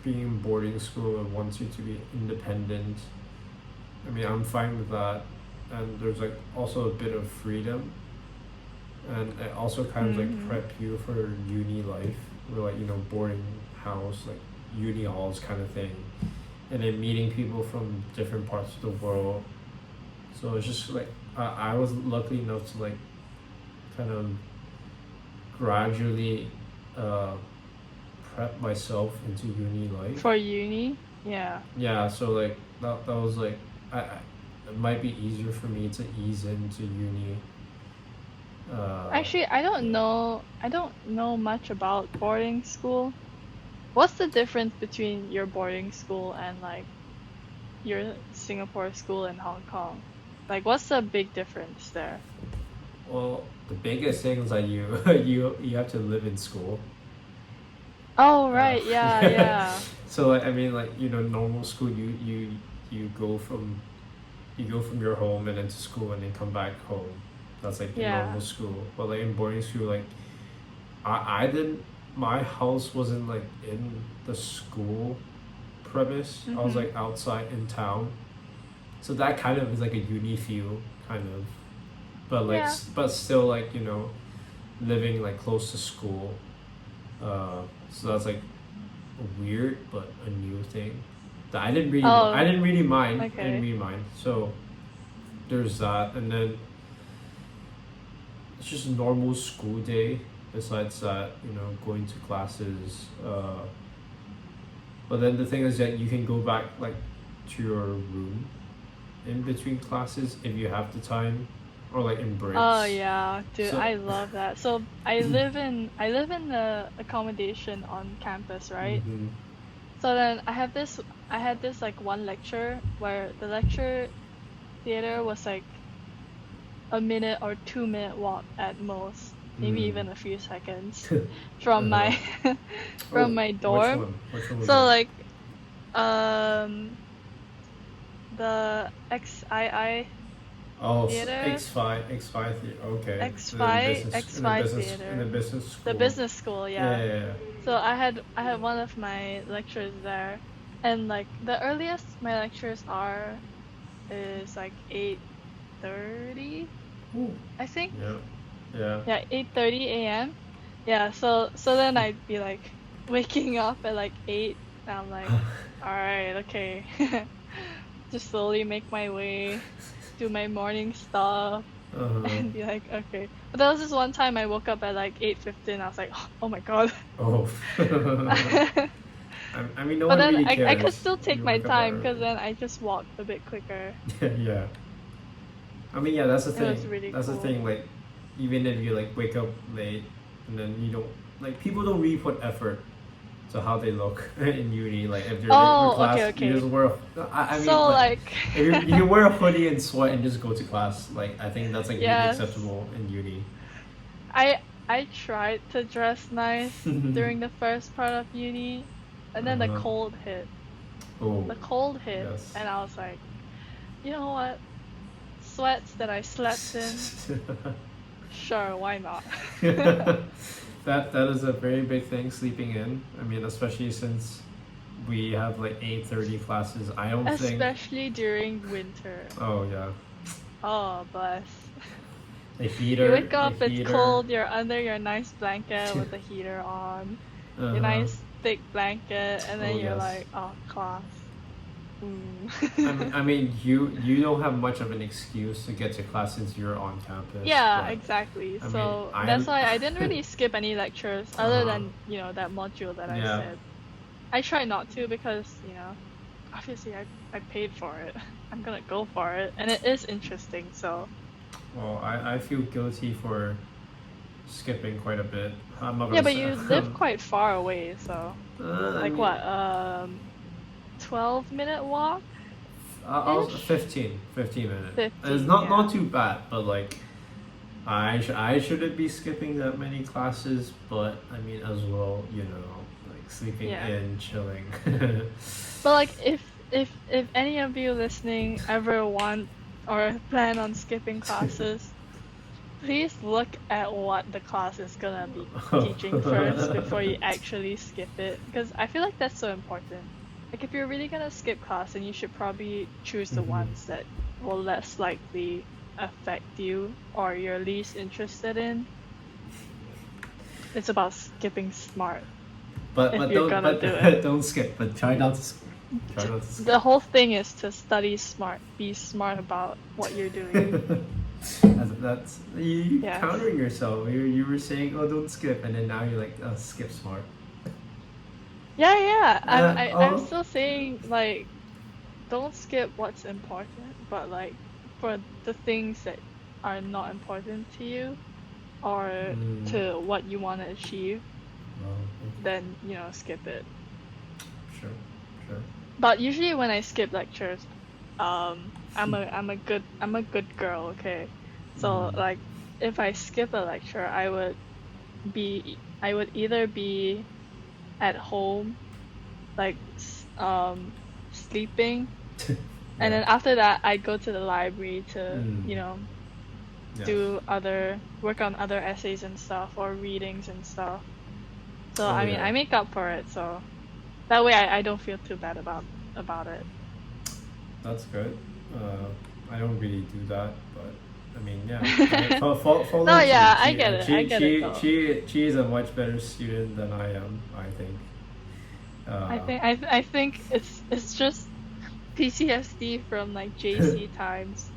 A: being in boarding school it wants you to be independent. I mean, I'm fine with that, and there's like also a bit of freedom, and it also kind of like
B: Mm-hmm.
A: prep you for uni life, where like boarding house, like uni halls kind of thing, and then meeting people from different parts of the world. So it's just like I was lucky enough to like kind of gradually uh, prep myself into uni life.
B: For uni? Yeah.
A: Yeah, so like that was like I it might be easier for me to ease into uni. Uh,
B: Actually,
A: yeah.
B: I don't know much about boarding school. What's the difference between your boarding school and like your Singapore school in Hong Kong? Like, what's the big difference there?
A: Well, the biggest thing is that you you have to live in school.
B: Oh,
A: Uh,
B: right. Yeah, yeah.
A: so like I mean like normal school you you go from your home and then to school and then come back home. That's like in
B: Yeah.
A: normal school. But like in boarding school, like I didn't. My house wasn't like in the school premise. I was
B: Mm-hmm.
A: like outside in town. So that kind of is like a uni feel, kind of. But like,
B: Yeah.
A: but still like living like close to school. So that's like weird, but a new thing. That I
B: Oh,
A: didn't really mind. I didn't
B: okay.
A: really mind. So there's that, and then it's just a normal school day. Besides that, going to classes. But then the thing is that you can go back like to your room in between classes if you have the time, or like in
B: Oh
A: breaks.
B: yeah, dude,
A: So,
B: I love that. So I live in the accommodation on campus, right?
A: hmm
B: So then I had this like one lecture where the lecture theater was like a minute or 2 minute walk at most, maybe
A: mm.
B: even a few seconds from
A: Uh-huh.
B: my
A: Oh,
B: from my
A: which
B: dorm.
A: one? Which one was
B: So
A: it?
B: like um the XII
A: Oh,
B: theater,
A: X5 okay.
B: X five
A: In the
B: theater,
A: business
B: the
A: school.
B: business school,
A: Yeah,
B: yeah.
A: yeah, yeah.
B: So I had one of my lectures there, and like the earliest my lectures are is like 8:30,
A: Ooh.
B: I think.
A: Yeah, yeah.
B: Yeah, 8:30 a.m. Yeah, so then I'd be like waking up at like 8, and I'm like, all right, okay. Just slowly make my way, do my morning stuff,
A: Uh-huh.
B: and be like, okay. But there was this one time I woke up at like 8:15. I was like, oh my god.
A: Oh. I mean, no
B: But
A: one
B: then
A: really
B: I could
A: cares.
B: still take
A: You
B: my
A: wake up that
B: time because
A: early.
B: then I just walked a bit quicker.
A: Yeah. I mean, yeah, that's the
B: It was
A: thing.
B: really
A: That's the
B: cool.
A: thing. Like, even if you like wake up late and then you don't like people don't really put effort So how they look in uni, like if they're late for
B: Oh,
A: class,
B: okay,
A: you just
B: okay.
A: wear. I mean,
B: So
A: like
B: like,
A: if you can wear a hoodie and sweat and just go to class, like I think that's like really
B: yes,
A: acceptable in uni.
B: I I tried to dress nice during the first part of uni, and then the
A: Uh-huh.
B: cold hit.
A: Oh,
B: The cold hit,
A: yes.
B: and I was like, you know what? Sweats that I slept in, sure, why not?
A: That is a very big thing, sleeping in. I mean, especially since we have like 8:30 classes. I don't think.
B: Especially during winter.
A: Oh yeah,
B: Oh, bless.
A: a
B: You
A: heater,
B: wake
A: a
B: up, it's
A: heater.
B: cold, you're under your nice blanket with the heater on, your
A: Uh-huh.
B: nice thick blanket, and then
A: Oh
B: you're
A: yes.
B: like, oh, class.
A: I mean, you don't have much of an excuse to get to class since you're on campus,
B: Yeah,
A: but
B: exactly.
A: I mean,
B: So that's
A: I'm.
B: why I didn't really skip any lectures other
A: Uh-huh.
B: than, that module that I
A: Yeah.
B: said. I tried not to because, obviously I paid for it. I'm gonna go for it, and it is interesting, so.
A: Well, I feel guilty for skipping quite a bit. I'm not
B: Yeah,
A: gonna
B: but
A: say.
B: you live quite far away, so.
A: I
B: Like
A: mean,
B: what, 12-minute walk-ish?
A: I was 15 minutes. It's
B: 15,
A: not
B: yeah.
A: too bad, but like I shouldn't be skipping that many classes, but I mean as well, like sleeping
B: Yeah.
A: in, chilling.
B: But like if any of you listening ever want or plan on skipping classes, please look at what the class is gonna be teaching first before you actually skip it, because I feel like that's so important. Like if you're really gonna skip class, then you should probably choose the
A: Mhm.
B: ones that will less likely affect you or you're least interested in. It's about skipping smart
A: But
B: if
A: but
B: you're
A: don't
B: gonna do it.
A: don't skip. But try not to skip. Try not to
B: The
A: skip.
B: whole thing is to study smart, be smart about what you're doing.
A: That's you
B: Yes.
A: countering yourself. You were saying, oh, don't skip, and then now you're like, oh, skip smart.
B: Yeah, yeah. I'm
A: Oh.
B: still saying like don't skip what's important, but like for the things that are not important to you or
A: Mm,
B: to what you want to achieve,
A: well,
B: then skip it.
A: sure, sure.
B: But usually when I skip lectures, I'm a good girl, okay? So
A: Mm,
B: like if I skip a lecture, I would either be at home like sleeping, and
A: yeah.
B: then after that I'd go to the library to
A: Mm, yes.
B: do other work on other essays and stuff or readings and stuff. So
A: Oh
B: I mean
A: yeah.
B: I make up for it, so that way I don't feel too bad about it.
A: That's good. I don't really do that, but I mean, yeah. Follow
B: No,
A: Chi.
B: yeah, I get it. I get it though.
A: She is a much better student than I am. I think.
B: I
A: Uh,
B: think I think it's just PTSD from like JC times.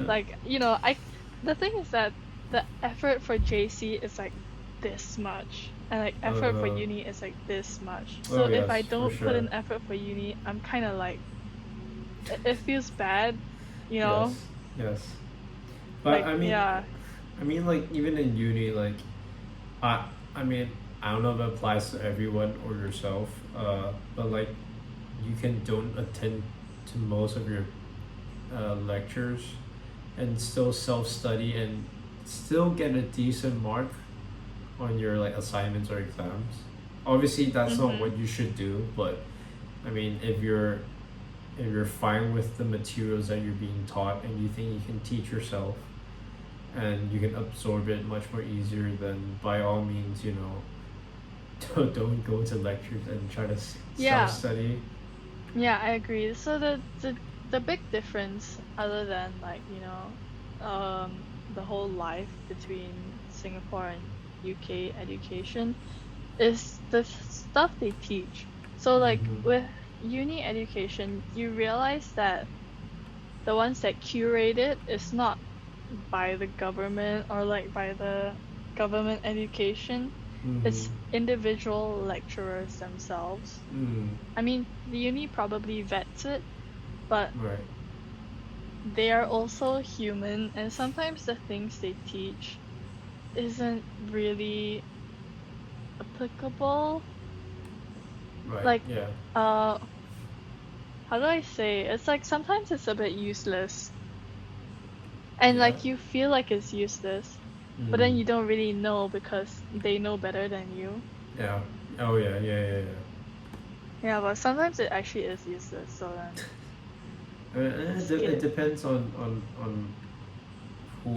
B: Like, I the thing is that the effort for JC is like this much, and like effort for
A: uh,
B: uni is like this much. So
A: oh
B: if
A: yes,
B: I
A: for
B: don't put
A: sure.
B: in effort for uni, I'm kind of like it feels bad, you
A: Yes,
B: know?
A: yes. But
B: Like yeah.
A: I mean, like even in uni, like I mean, I don't know if it applies to everyone or yourself. But like you can don't attend to most of your lectures and still self study and still get a decent mark on your like assignments or exams. Obviously, that's not
B: Mhm.
A: what you should do, but I mean, if you're fine with the materials that you're being taught and you think you can teach yourself and you can absorb it much more easier, then by all means, don't go to lectures and try to self
B: Yeah.
A: study.
B: Yeah, I agree. So the big difference other than like, the whole life between Singapore and UK education is the stuff they teach. So like
A: Mm-hmm.
B: with uni education, you realize that the ones that curate it is not by the government or like by the government education.
A: Mm-hmm.
B: It's individual lecturers themselves.
A: Mm.
B: I mean, the uni probably vets it, but
A: Right.
B: they are also human, and sometimes the things they teach isn't really applicable
A: Right.
B: Like,
A: Yeah.
B: uh, how do I say? It's like sometimes it's a bit useless, and
A: Yeah.
B: like you feel like it's useless, but then
A: Mm.
B: you don't really know because they know better than you.
A: Yeah. Oh yeah. Yeah. Yeah. Yeah.
B: Yeah, but sometimes it actually is useless, so then
A: It
B: skip.
A: depends on who,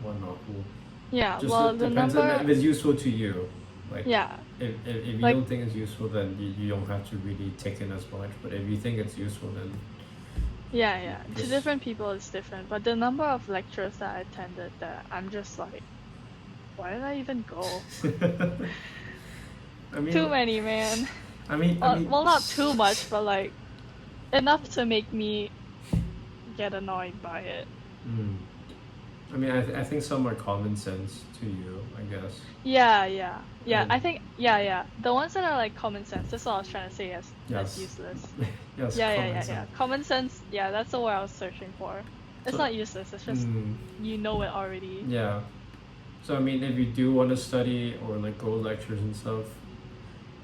A: well, not who.
B: Yeah,
A: Just
B: well,
A: it
B: the
A: depends on
B: number,
A: if it's useful to you. Like,
B: yeah,
A: if you
B: like,
A: don't think it's useful, then you don't have to really take in as much. But if you think it's useful, then
B: yeah, yeah. To
A: just.
B: different people, it's different. But the number of lectures that I attended that I'm just like, why did I even go?
A: I mean,
B: Too many, man.
A: I
B: Well,
A: mean.
B: well, not too much, but like enough to make me get annoyed by it.
A: Mm. I mean, I think some are common sense to you, I guess.
B: Yeah, yeah, yeah.
A: And
B: I think, yeah, yeah. The ones that are like common sense. That's what I was trying to say as
A: yes,
B: useless.
A: yes,
B: Yeah, yeah,
A: common
B: yeah, yeah.
A: sense.
B: Common sense. Yeah, that's the word I was searching for. It's
A: So,
B: not useless. It's just
A: mm,
B: you know it already.
A: yeah. So I mean, if you do want to study or like go lectures and stuff,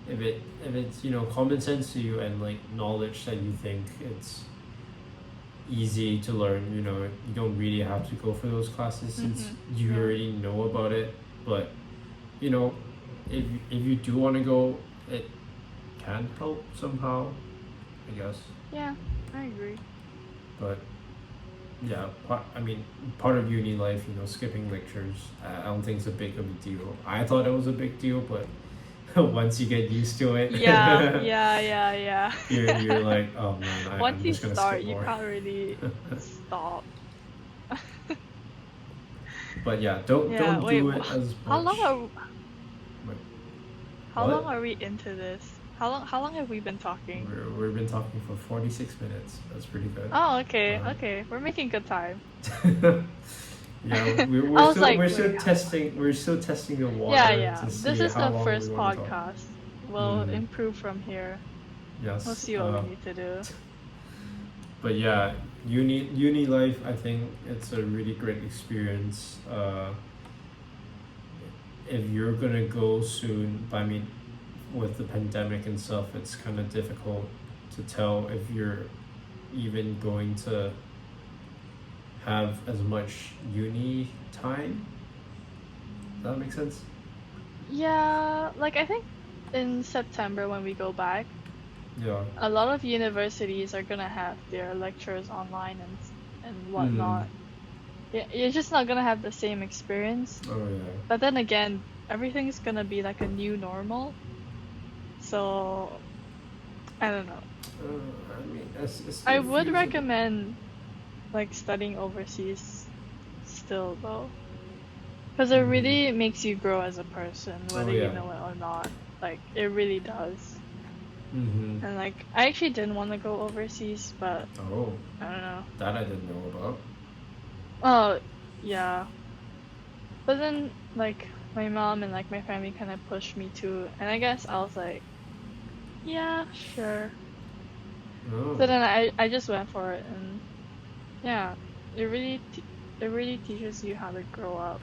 A: if it's common sense to you and like knowledge that you think it's easy to learn, you don't really have to go for those classes since
B: Mhm.
A: you
B: Yeah.
A: already know about it. But you know, if you do want to go, it can help somehow, I guess.
B: Yeah, I agree.
A: But yeah, I mean, part of uni life, skipping lectures, I don't think it's a big of a deal. I thought it was a big deal, but once you get used to it,
B: Yeah, yeah, yeah,
A: you're
B: yeah.
A: like, oh man,
B: Once
A: I'm
B: you
A: just gonna
B: start,
A: skip
B: you
A: more.
B: can't really stop.
A: But yeah,
B: Yeah,
A: don't
B: wait,
A: do it as
B: how long
A: much.
B: are
A: Wait,
B: how long
A: what?
B: are we into this? How long have we been talking?
A: We've been talking for 46 minutes. That's pretty good.
B: Oh, okay,
A: Uh,
B: okay. We're making good time.
A: yeah,
B: I was like, wait,
A: we're still testing the
B: yeah,
A: water
B: yeah.
A: to
B: This
A: see
B: is
A: how
B: the
A: long we
B: first
A: want to talk.
B: podcast. We'll
A: Mm,
B: improve from here. We'll
A: yes.
B: see what we need to do.
A: But yeah, uni life. I think it's a really great experience. If you're gonna go soon, but I mean, with the pandemic and stuff, it's kind of difficult to tell if you're even going to have as much uni time. Does that make sense?
B: Yeah, like I think in September when we go back,
A: Yeah.
B: a lot of universities are gonna have their lectures online and
A: Mm.
B: whatnot. Yeah, you're just not gonna have the same experience.
A: Oh yeah.
B: But then again, everything's gonna be like a new normal. So I don't know.
A: I mean,
B: I
A: it
B: would
A: feels a bit.
B: recommend like studying overseas still though, because it
A: Mm.
B: really makes you grow as a person,
A: Oh
B: whether you
A: yeah.
B: know it or not. Like it really does.
A: Mm-hmm.
B: And like I actually didn't want to go overseas, but
A: Oh,
B: I don't know.
A: that I didn't know about.
B: Oh, yeah. But then like my mom and like my family kind of pushed me to, and I guess I was like, yeah, sure.
A: Oh.
B: So then I just went for it, and yeah, it really teaches you how to grow up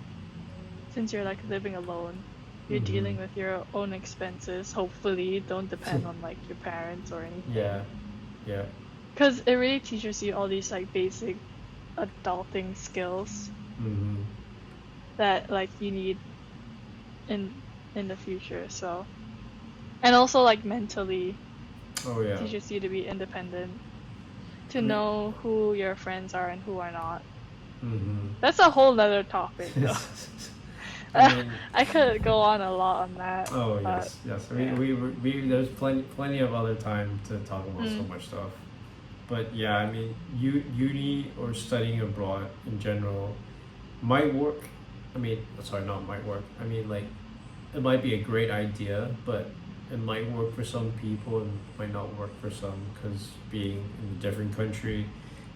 B: since you're like living alone. You're
A: Mm-hmm.
B: dealing with your own expenses. Hopefully, don't depend on like your parents or
A: Yeah.
B: anything.
A: Yeah.
B: Because it really teaches you all these like basic adulting skills
A: Mm-hmm.
B: that like you need in the future. So, and also like mentally
A: Oh yeah.
B: teaches you to be independent, to
A: I mean.
B: know who your friends are and who are not.
A: Mm-hmm.
B: That's a whole nother topic though.
A: I mean.
B: I could go on a lot on that,
A: Oh
B: but
A: yes, yes. I mean,
B: yeah.
A: we there's plenty of other time to talk about so
B: Mm.
A: much stuff. But yeah, I mean, uni or studying abroad in general might work. I mean, sorry, not might work. I mean, like, it might be a great idea, but it might work for some people and might not work for some because being in a different country,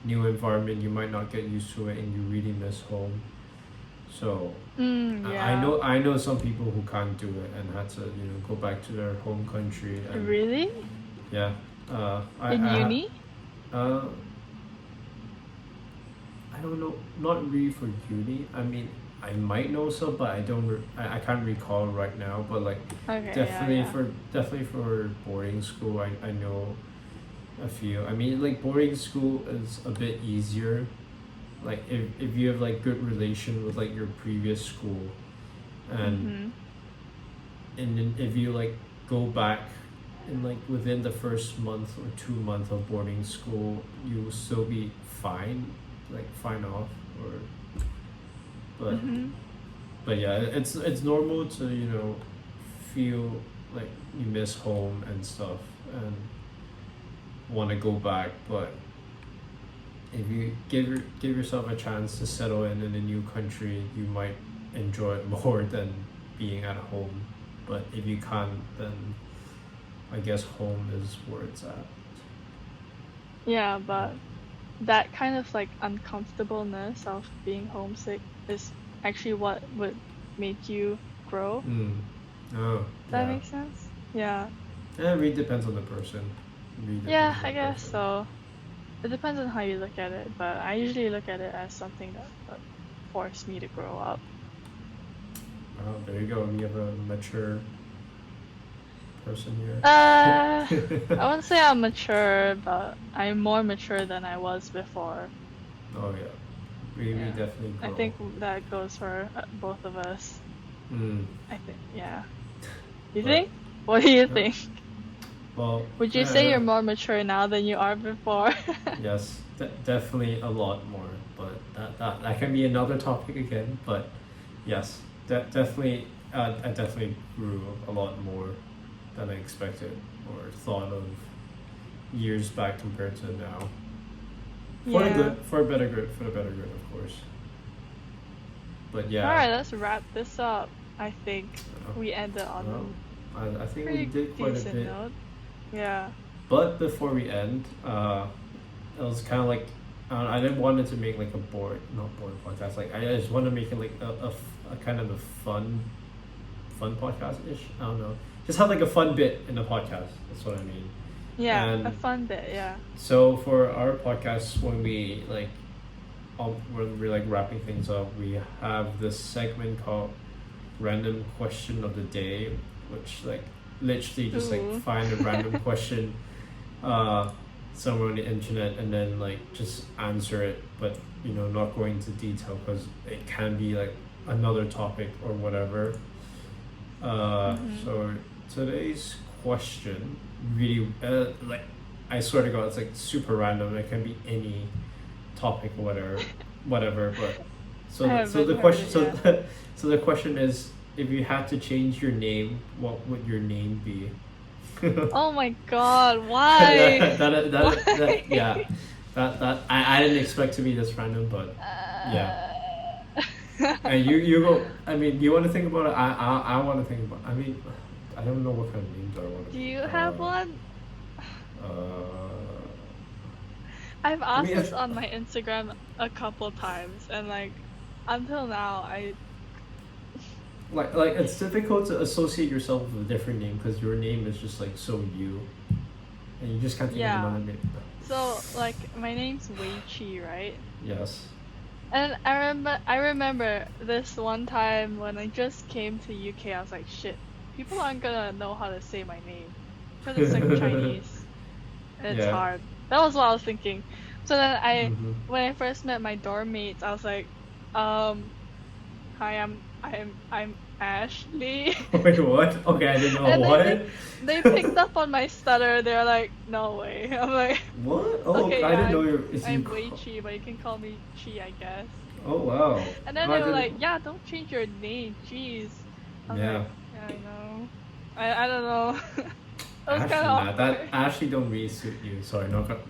A: new environment, you might not get used to it and you really miss home. So
B: Yeah.
A: I know some people who can't do it and had to go back to their home country and
B: Really?
A: yeah.
B: In uni?
A: Uh, I don't know, not really for uni. I mean, I might know some, but I don't. I can't recall right now. But like
B: Okay,
A: definitely
B: yeah.
A: for boarding school, I know a few. I mean, like boarding school is a bit easier. Like if you have like good relation with like your previous school, and
B: Mm-hmm.
A: then if you like go back in like within the first month or 2 months of boarding school, you will still be fine, like fine off, or but
B: Mm-hmm.
A: yeah, it's normal to feel like you miss home and stuff and want to go back, but if you give yourself a chance to settle in a new country, you might enjoy it more than being at home. But if you can't, then I guess home is where it's at.
B: Yeah, but that kind of like uncomfortableness of being homesick is actually what would make you grow.
A: Mm. Oh,
B: That
A: yeah.
B: makes sense? Yeah.
A: Yeah, it really depends on the person. It really
B: Yeah,
A: depends on
B: I
A: the
B: guess
A: person.
B: so. It depends on how you look at it, but I usually look at it as something that forced me to grow up.
A: Oh, there you go. We have a mature person
B: I
A: here.
B: wouldn't say I'm mature, but I'm more mature than I was before.
A: Oh yeah, we
B: Yeah.
A: definitely
B: I
A: grow.
B: think that goes for both of us.
A: Mm.
B: I think, yeah. You
A: But
B: think? What do you
A: yeah,
B: think?
A: well,
B: Would you say
A: uh,
B: you're more mature now than you are before?
A: yes, definitely a lot more. But that can be another topic again. But yes, definitely, I definitely grew a lot more than I expected or thought of years back compared to now. For the
B: Yeah.
A: good, for a better good, for the better good, of course. But yeah,
B: Alright, let's wrap this up. I think
A: uh,
B: we ended
A: well,
B: on
A: I
B: a
A: think we
B: pretty
A: did quite a
B: decent
A: bit.
B: note. Yeah.
A: But before we end, it was kind of like I didn't want it to make like a not boring podcast. Like I just want to make it like a kind of a fun podcast ish. I don't know. Just have like a fun bit in the podcast. That's what I mean.
B: Yeah, a
A: And
B: fun bit, yeah.
A: so for our podcast, when we like when we're like wrapping things up, we have this segment called random question of the day, which like literally just like
B: Ooh.
A: find a random question uh, somewhere on the internet and then like just answer it, but not go into detail because it can be like another topic or whatever.
B: Mm-hmm.
A: So today's question really like I swear to God, it's like super random. It can be any topic or whatever. But
B: I
A: so
B: haven't
A: the
B: heard
A: question
B: it yet.
A: so the question is, if you had to change your name, what would your name be?
B: Oh my god, why?
A: Yeah,
B: Why?
A: I didn't expect to be this random, but yeah.
B: Uh,
A: And you go. I mean, do you want to think about it? I want to think about. I mean, I don't know what kind of names I want to
B: Do
A: be.
B: you have one?
A: Uh,
B: I've
A: I
B: asked
A: mean,
B: this on my Instagram a couple times, and like until now, I
A: like it's difficult to associate yourself with a different name because your name is just like so you, and you just can't think of
B: yeah.
A: another name.
B: So like my name's Wei Chi, right?
A: Yes.
B: And I remember this one time when I just came to UK, I was like, shit, people aren't gonna know how to say my name because it's like Chinese and it's
A: Yeah.
B: hard. That was what I was thinking. So then
A: Mm-hmm.
B: when I first met my dorm mates, I was like, um, hi, I'm Ashley.
A: Wait, what? Okay, I didn't know
B: And
A: what.
B: they picked up on my stutter. They're like, no way. I'm like,
A: What? Oh,
B: okay,
A: I
B: yeah,
A: didn't know
B: I'm
A: you. Is you?
B: I'm Wei Chi, but you can call me Chi, I guess.
A: Oh wow.
B: And then
A: Oh, I
B: they were
A: didn't.
B: like, yeah, don't change your name, jeez. I was like,
A: Yeah.
B: yeah, I know. I don't know. It was kind
A: Ashley,
B: of
A: nah, that
B: awkward.
A: Ashley don't really suit you. Sorry, no offense,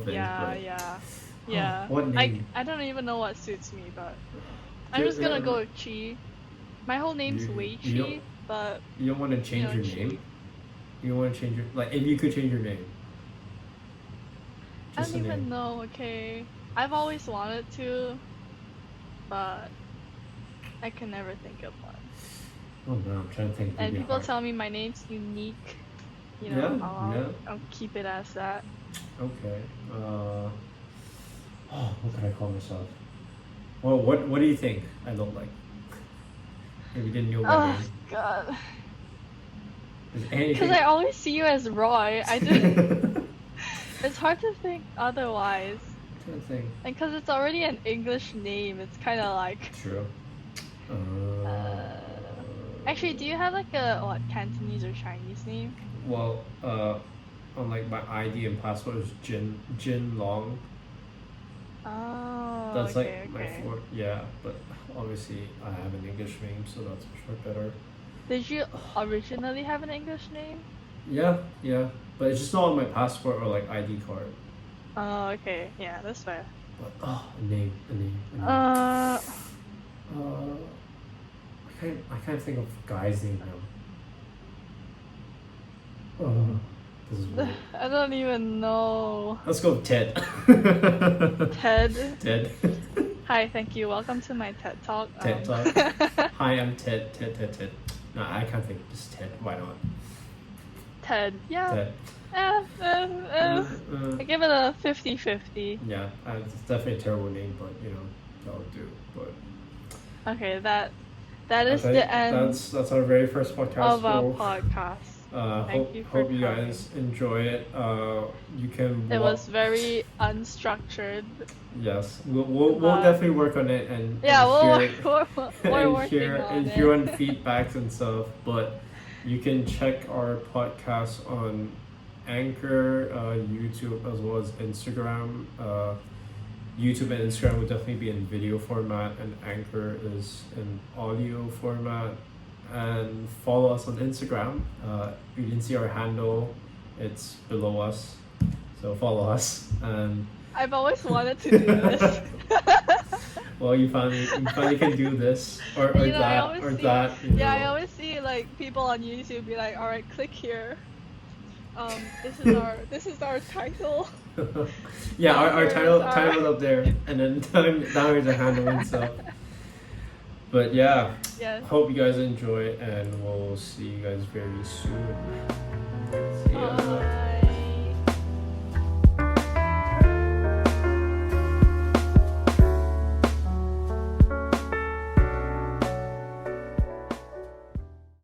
B: Yeah,
A: but
B: yeah, yeah.
A: what name?
B: I don't even know what suits me, but I'm
A: Do,
B: just gonna go with Chi. My whole name's
A: you
B: Wei
A: you don't
B: Chi, but
A: you don't want to change your
B: Chi.
A: name? You don't want to change your like if you could change your name,
B: I
A: just
B: don't
A: a name.
B: even know, okay? I've always wanted to, but I can never think of one.
A: Oh no, I'm trying to think
B: And
A: really
B: people
A: hard.
B: tell me my name's unique,
A: Yeah, yeah.
B: I'll keep it as that.
A: Okay. Oh, what can I call myself? Well, what do you think I look like? If you didn't know my
B: Oh
A: name.
B: god.
A: Is
B: Because
A: anything?
B: I always see you as Roy. I didn't. It's hard to think otherwise.
A: Trying to think.
B: And because it's already an English name, it's kind of like.
A: True.
B: Uh, Actually, do you have like a what Cantonese or Chinese name?
A: Well, on like my ID and passport is Jin Long.
B: Oh,
A: That's
B: okay,
A: like my
B: okay.
A: yeah, but obviously I have an English name, so that's much better.
B: Did you originally have an English name?
A: Yeah, yeah, but it's just not on my passport or like ID card.
B: Oh, okay. Yeah, that's fair.
A: But a name.
B: Uh,
A: I can't think of guy's name now. This is weird.
B: I don't even know.
A: Let's go with Ted.
B: Ted.
A: Ted.
B: Hi, thank you. Welcome to my TED Talk.
A: TED Talk. Hi, I'm Ted. Ted. No, I can't think. Just Ted. Why not?
B: Ted. Yeah.
A: Ted.
B: I give it a 50-50.
A: Yeah, it's definitely a terrible name, but you know, that'll do. But
B: Okay, that is
A: okay,
B: the end
A: that's our very first podcast.
B: of our
A: So,
B: podcast. Thank you for
A: hope you
B: coming.
A: guys enjoy it. You can.
B: It was very unstructured.
A: Yes, we'll
B: But-
A: definitely work on it and
B: Yeah, we're
A: and
B: working
A: hear
B: on
A: and
B: it.
A: hear on feedbacks and stuff. But you can check our podcast on Anchor, YouTube, as well as Instagram. YouTube and Instagram will definitely be in video format, and Anchor is in audio format. And follow us on Instagram. You can see our handle; it's below us. So follow us. And
B: I've always wanted to do this.
A: well, you finally can do this or
B: You know, I always see-
A: that.
B: Yeah, I always see like people on YouTube be like, "All right, click here. This is our title."
A: Yeah, our
B: Title
A: title's up there, and then down is the handle and stuff. But yeah,
B: Yes.
A: hope you guys enjoy, and we'll see you guys very soon. See ya.